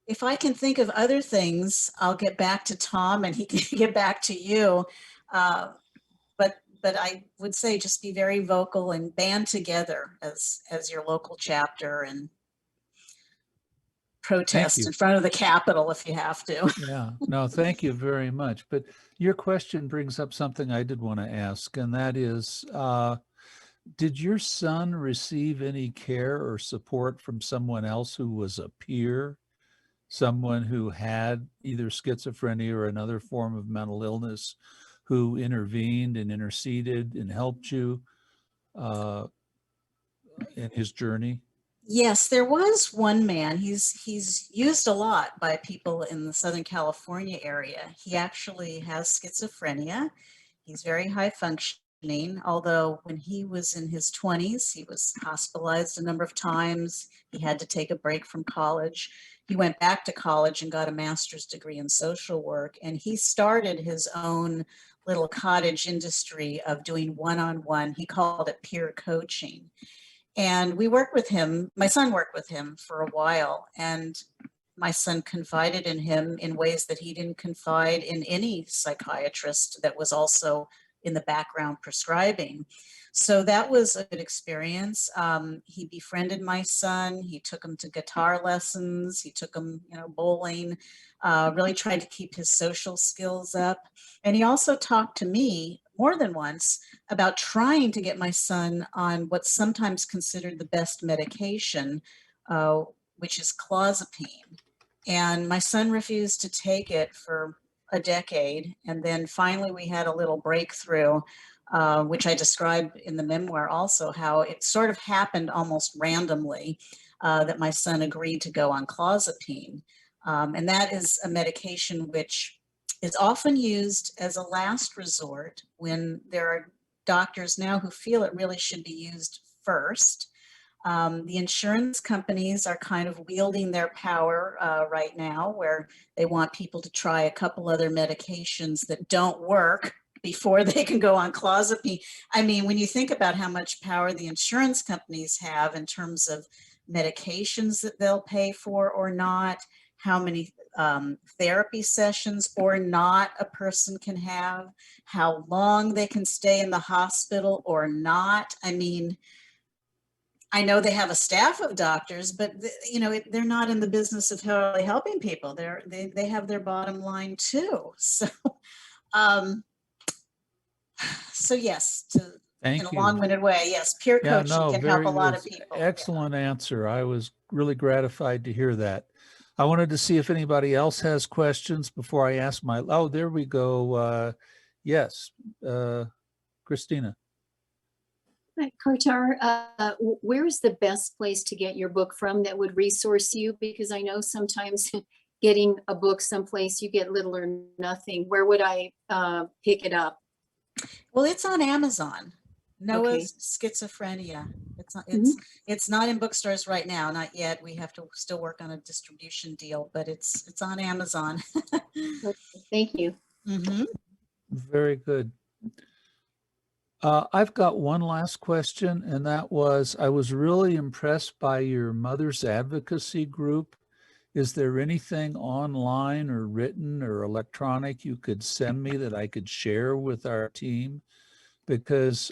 If I can think of other things, I'll get back to Tom and he can get back to you. But I would say just be very vocal and band together as your local chapter and protest in front of the Capitol if you have to. Yeah, no, thank you very much. But your question brings up something I did want to ask, and that is, did your son receive any care or support from someone else who was a peer, someone who had either schizophrenia or another form of mental illness, who intervened and interceded and helped you in his journey? Yes, there was one man. He's used a lot by people in the Southern California area. He actually has schizophrenia. He's very high functioning, although when he was in his 20s, he was hospitalized a number of times. He had to take a break from college. He went back to college and got a master's degree in social work, and he started his own little cottage industry of doing one-on-one. He called it peer coaching. And we worked with him, my son worked with him for a while, and my son confided in him in ways that he didn't confide in any psychiatrist that was also in the background prescribing. So that was a good experience. He befriended my son. He took him to guitar lessons. He took him, you know, bowling, really tried to keep his social skills up. And he also talked to me more than once about trying to get my son on what's sometimes considered the best medication, which is clozapine. And my son refused to take it for a decade. And then finally we had a little breakthrough, which I describe in the memoir also, how it sort of happened almost randomly that my son agreed to go on clozapine. And that is a medication which is often used as a last resort when there are doctors now who feel it really should be used first. The insurance companies are kind of wielding their power right now, where they want people to try a couple other medications that don't work before they can go on clozapine. I mean, when you think about how much power the insurance companies have in terms of medications that they'll pay for or not, how many therapy sessions or not a person can have, how long they can stay in the hospital or not. I mean, I know they have a staff of doctors, but you know, they're not in the business of really helping people. They have their bottom line too. So, so yes, in a long-winded way, yes, peer coaching can help a lot of people. Excellent answer. I was really gratified to hear that. I wanted to see if anybody else has questions before I ask my, oh, there we go. Yes, Christina. Hi, Kartar, where is the best place to get your book from that would resource you? Because I know sometimes getting a book someplace you get little or nothing. Where would I pick it up? Well, it's on Amazon. Noah's Okay. Schizophrenia. It's not, Mhm. it's not in bookstores right now, not yet. We have to still work on a distribution deal, but it's on Amazon. Okay, thank you. Mhm. Very good. I've got one last question, and that was, I was really impressed by your mother's advocacy group. Is there anything online or written or electronic you could send me that I could share with our team? Because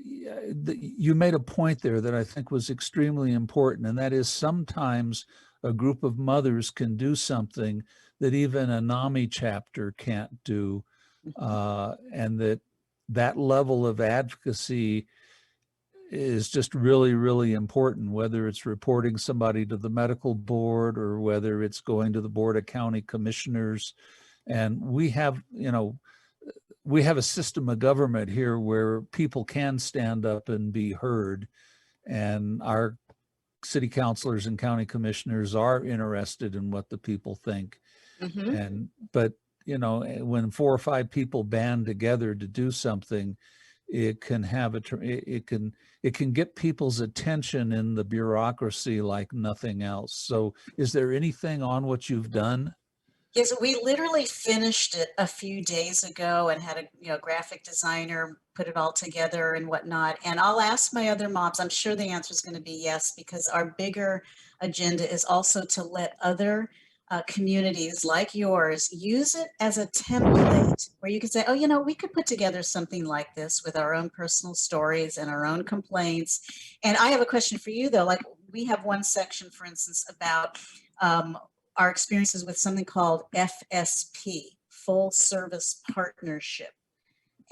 you made a point there that I think was extremely important, and that is sometimes a group of mothers can do something that even a NAMI chapter can't do, and that level of advocacy is just really, really important, whether it's reporting somebody to the medical board or whether it's going to the Board of County Commissioners. And we have, we have a system of government here where people can stand up and be heard. And our city councilors and county commissioners are interested in what the people think. But when 4 or 5 people band together to do something, it can have it can get people's attention in the bureaucracy like nothing else. So is there anything on what you've done? Yes, we literally finished it a few days ago and had a graphic designer put it all together and whatnot. And I'll ask my other moms. I'm sure the answer is going to be yes, because our bigger agenda is also to let other communities like yours use it as a template where you can say, oh, we could put together something like this with our own personal stories and our own complaints. And I have a question for you, though. Like, we have one section, for instance, about our experiences with something called FSP, Full Service Partnership,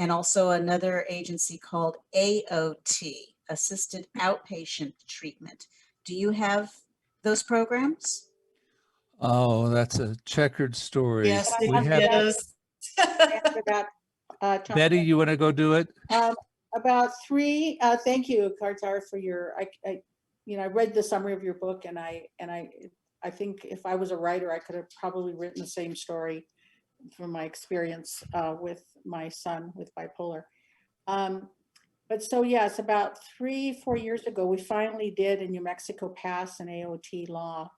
and also another agency called AOT, Assisted Outpatient Treatment. Do you have those programs? Oh, that's a checkered story. Yes, We it have, is. After that, Tom, Betty, you want to go do it? about 3. Thank you, Kartar, for your. I read the summary of your book, and I think if I was a writer, I could have probably written the same story from my experience with my son with bipolar. But so yes, about 3-4 years ago, we finally did in New Mexico pass an AOT law.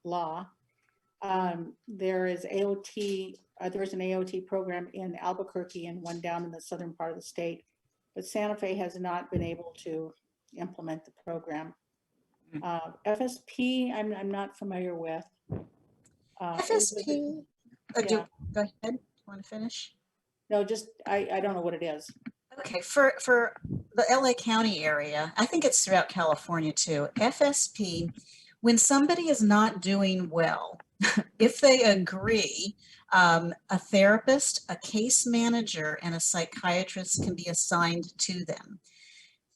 There is AOT. There's an AOT program in Albuquerque and one down in the southern part of the state, but Santa Fe has not been able to implement the program. FSP, I'm not familiar with. FSP. Yeah. Go ahead. Want to finish? No, just I don't know what it is. Okay, for the LA County area, I think it's throughout California too. FSP, when somebody is not doing well, if they agree, a therapist, a case manager, and a psychiatrist can be assigned to them.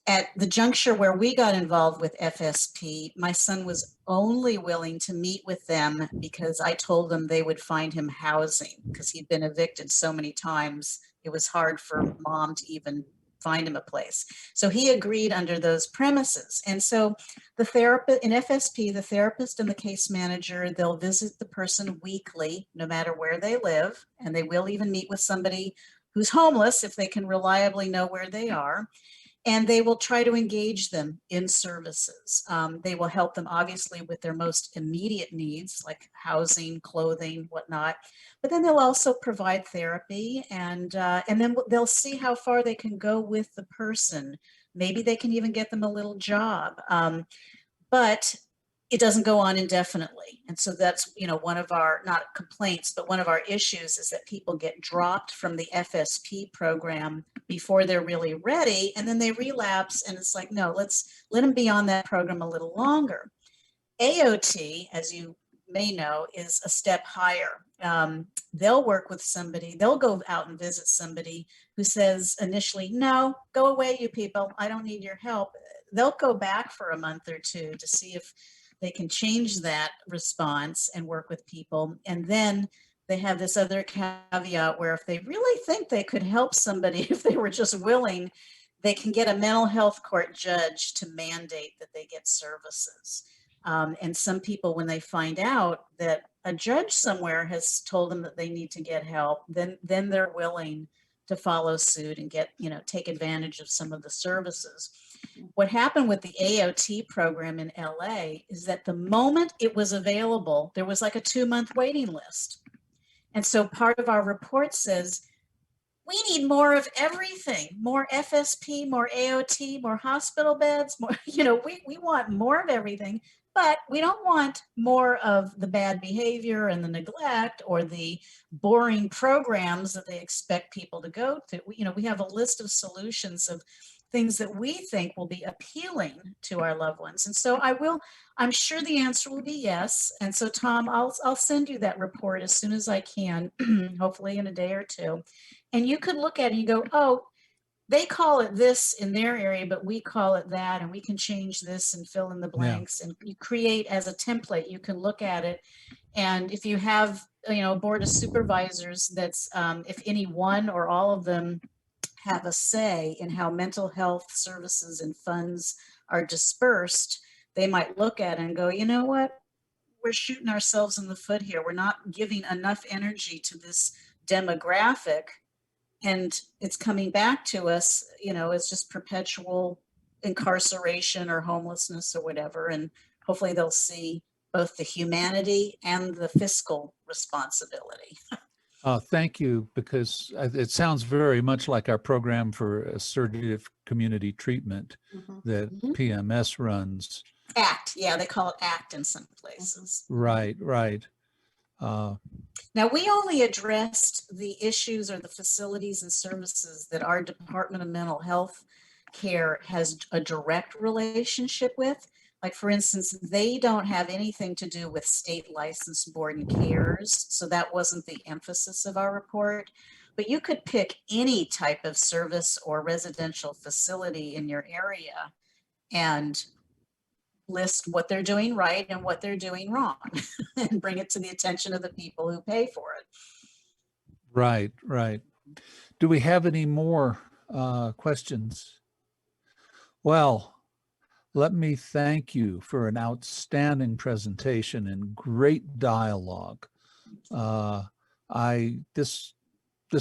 At the juncture where we got involved with FSP, my son was only willing to meet with them because I told them they would find him housing because he'd been evicted so many times. It was hard for mom to even find him a place. So he agreed under those premises. And so the therapist in FSP, the therapist and the case manager, they'll visit the person weekly, no matter where they live. And they will even meet with somebody who's homeless if they can reliably know where they are. And they will try to engage them in services. They will help them obviously with their most immediate needs like housing, clothing, whatnot. But then they'll also provide therapy, and then they'll see how far they can go with the person. Maybe they can even get them a little job. But it doesn't go on indefinitely. And so that's, one of our, not complaints, but one of our issues is that people get dropped from the FSP program before they're really ready. And then they relapse. And it's like, no, let's let them be on that program a little longer. AOT, as you may know, is a step higher. They'll work with somebody, they'll go out and visit somebody who says initially, no, go away, you people, I don't need your help. They'll go back for a month or two to see if they can change that response and work with people. And then they have this other caveat where if they really think they could help somebody, if they were just willing, they can get a mental health court judge to mandate that they get services. And some people, when they find out that a judge somewhere has told them that they need to get help, then they're willing to follow suit and get, take advantage of some of the services. What happened with the AOT program in LA is that the moment it was available, there was like a 2-month waiting list. And so part of our report says, we need more of everything, more FSP, more AOT, more hospital beds, more, we want more of everything, but we don't want more of the bad behavior and the neglect or the boring programs that they expect people to go to. We have a list of solutions of things that we think will be appealing to our loved ones. And so I'm sure the answer will be yes. And so Tom, I'll send you that report as soon as I can, hopefully in a day or two. And you could look at it and you go, oh, they call it this in their area, but we call it that, and we can change this and fill in the blanks. And you create as a template, you can look at it. And if you have, a board of supervisors that's, if any one or all of them have a say in how mental health services and funds are dispersed, they might look at it and go, you know what, we're shooting ourselves in the foot here. We're not giving enough energy to this demographic, and it's coming back to us, as just perpetual incarceration or homelessness or whatever. And hopefully they'll see both the humanity and the fiscal responsibility. Thank you, because it sounds very much like our program for assertive community treatment that PMS runs. ACT, yeah, they call it ACT in some places. Right. Now, we only addressed the issues or the facilities and services that our Department of Mental Health Care has a direct relationship with. Like, for instance, they don't have anything to do with state licensed board and cares, so that wasn't the emphasis of our report. But you could pick any type of service or residential facility in your area and list what they're doing right and what they're doing wrong and bring it to the attention of the people who pay for it. Right. Do we have any more questions? Well, let me thank you for an outstanding presentation and great dialogue. This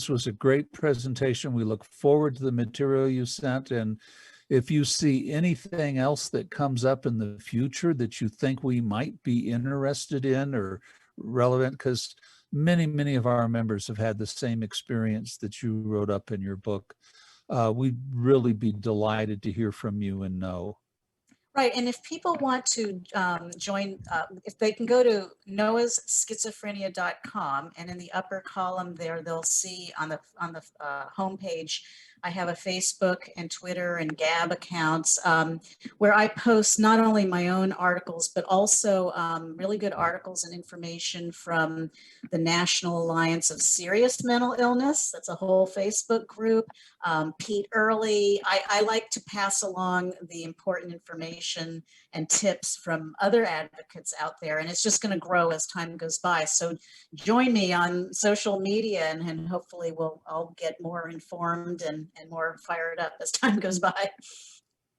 was a great presentation. We look forward to the material you sent, and if you see anything else that comes up in the future that you think we might be interested in or relevant, because many of our members have had the same experience that you wrote up in your book, we'd really be delighted to hear from you and know. Right, and if people want to join, if they can go to noahsschizophrenia.com, and in the upper column there, they'll see on the homepage, I have a Facebook and Twitter and Gab accounts where I post not only my own articles, but also really good articles and information from the National Alliance of Serious Mental Illness. That's a whole Facebook group. Pete Early. I like to pass along the important information and tips from other advocates out there, and it's just going to grow as time goes by. So join me on social media, and hopefully I'll get more informed and more fired up as time goes by.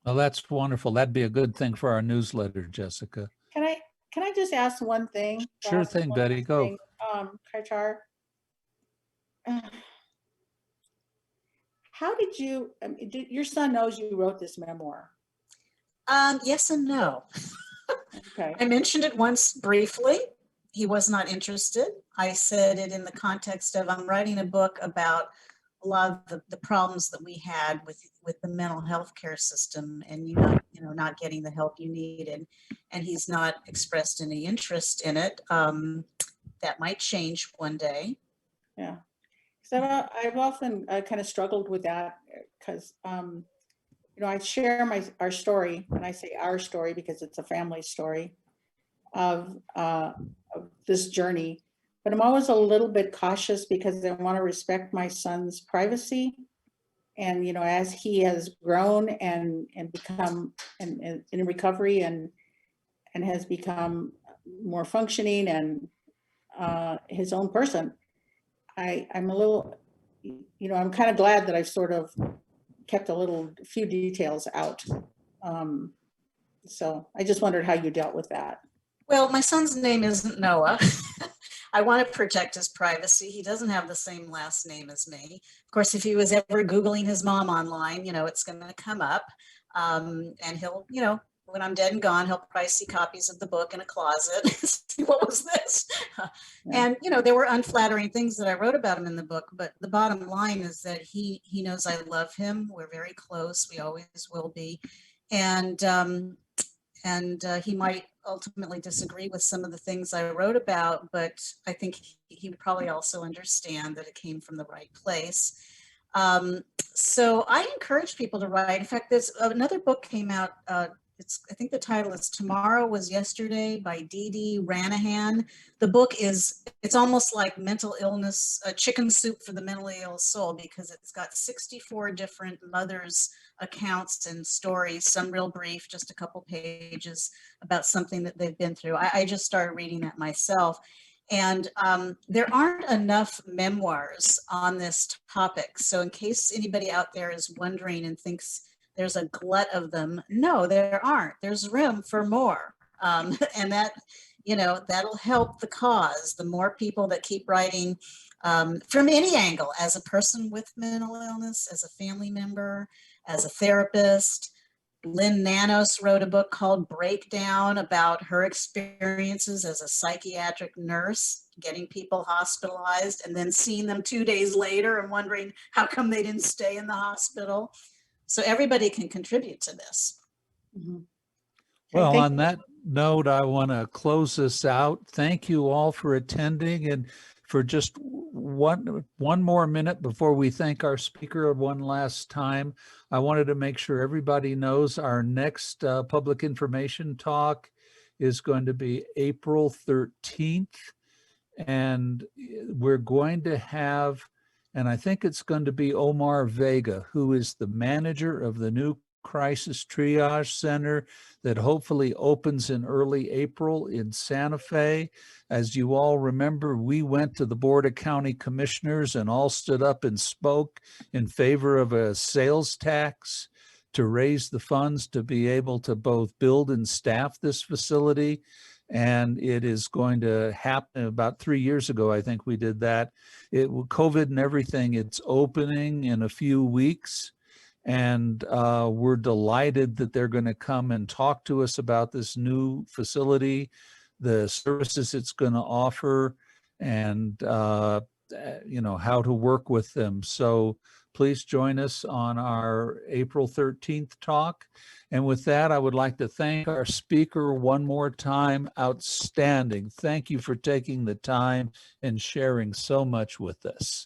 Well, that's wonderful. That'd be a good thing for our newsletter, Jessica. Can I just ask one thing? Sure thing, Betty. Go. Kartar, how did you? Your son knows you wrote this memoir. Yes and no. Okay. I mentioned it once briefly. He was not interested. I said it in the context of I'm writing a book about a lot of the problems that we had with the mental health care system, and not getting the help you needed, and he's not expressed any interest in it. That might change one day. Yeah, so I've often kind of struggled with that because I share our story, and I say our story because it's a family story of this journey. But I'm always a little bit cautious because I want to respect my son's privacy. And, as he has grown and become in recovery, and and has become more functioning and his own person, I'm a little, I'm kind of glad that I've sort of kept a few details out. So I just wondered how you dealt with that. Well, my son's name isn't Noah. I want to protect his privacy. He doesn't have the same last name as me. Of course, if he was ever Googling his mom online, it's going to come up. And he'll, when I'm dead and gone, he'll probably see copies of the book in a closet. What was this? And, there were unflattering things that I wrote about him in the book, but the bottom line is that he knows I love him. We're very close. We always will be. And he might ultimately disagree with some of the things I wrote about, but I think he would probably also understand that it came from the right place. So I encourage people to write. In fact, there's another book came out. I think the title is Tomorrow Was Yesterday by Dede, Ranahan. The book it's almost like mental illness, chicken soup for the mentally ill soul, because it's got 64 different mothers' accounts and stories, some real brief, just a couple pages about something that they've been through. I just started reading that myself. And there aren't enough memoirs on this topic. So in case anybody out there is wondering and thinks there's a glut of them, no, there aren't. There's room for more. And that, that'll help the cause. The more people that keep writing from any angle, as a person with mental illness, as a family member, as a therapist. Lynn Nanos wrote a book called Breakdown about her experiences as a psychiatric nurse, getting people hospitalized and then seeing them 2 days later and wondering how come they didn't stay in the hospital. So everybody can contribute to this. Mm-hmm. Well, on that note, I want to close this out. Thank you all for attending, and for just one more minute before we thank our speaker one last time, I wanted to make sure everybody knows our next public information talk is going to be April 13th. And we're going to have, and I think it's going to be Omar Vega, who is the manager of the new Crisis Triage Center that hopefully opens in early April in Santa Fe. As you all remember, we went to the Board of County Commissioners and all stood up and spoke in favor of a sales tax to raise the funds to be able to both build and staff this facility. And it is going to happen. About 3 years ago, I think we did that. COVID and everything, it's opening in a few weeks. And we're delighted that they're going to come and talk to us about this new facility, the services it's going to offer, and how to work with them. So please join us on our April 13th talk. And with that, I would like to thank our speaker one more time. Outstanding. Thank you for taking the time and sharing so much with us.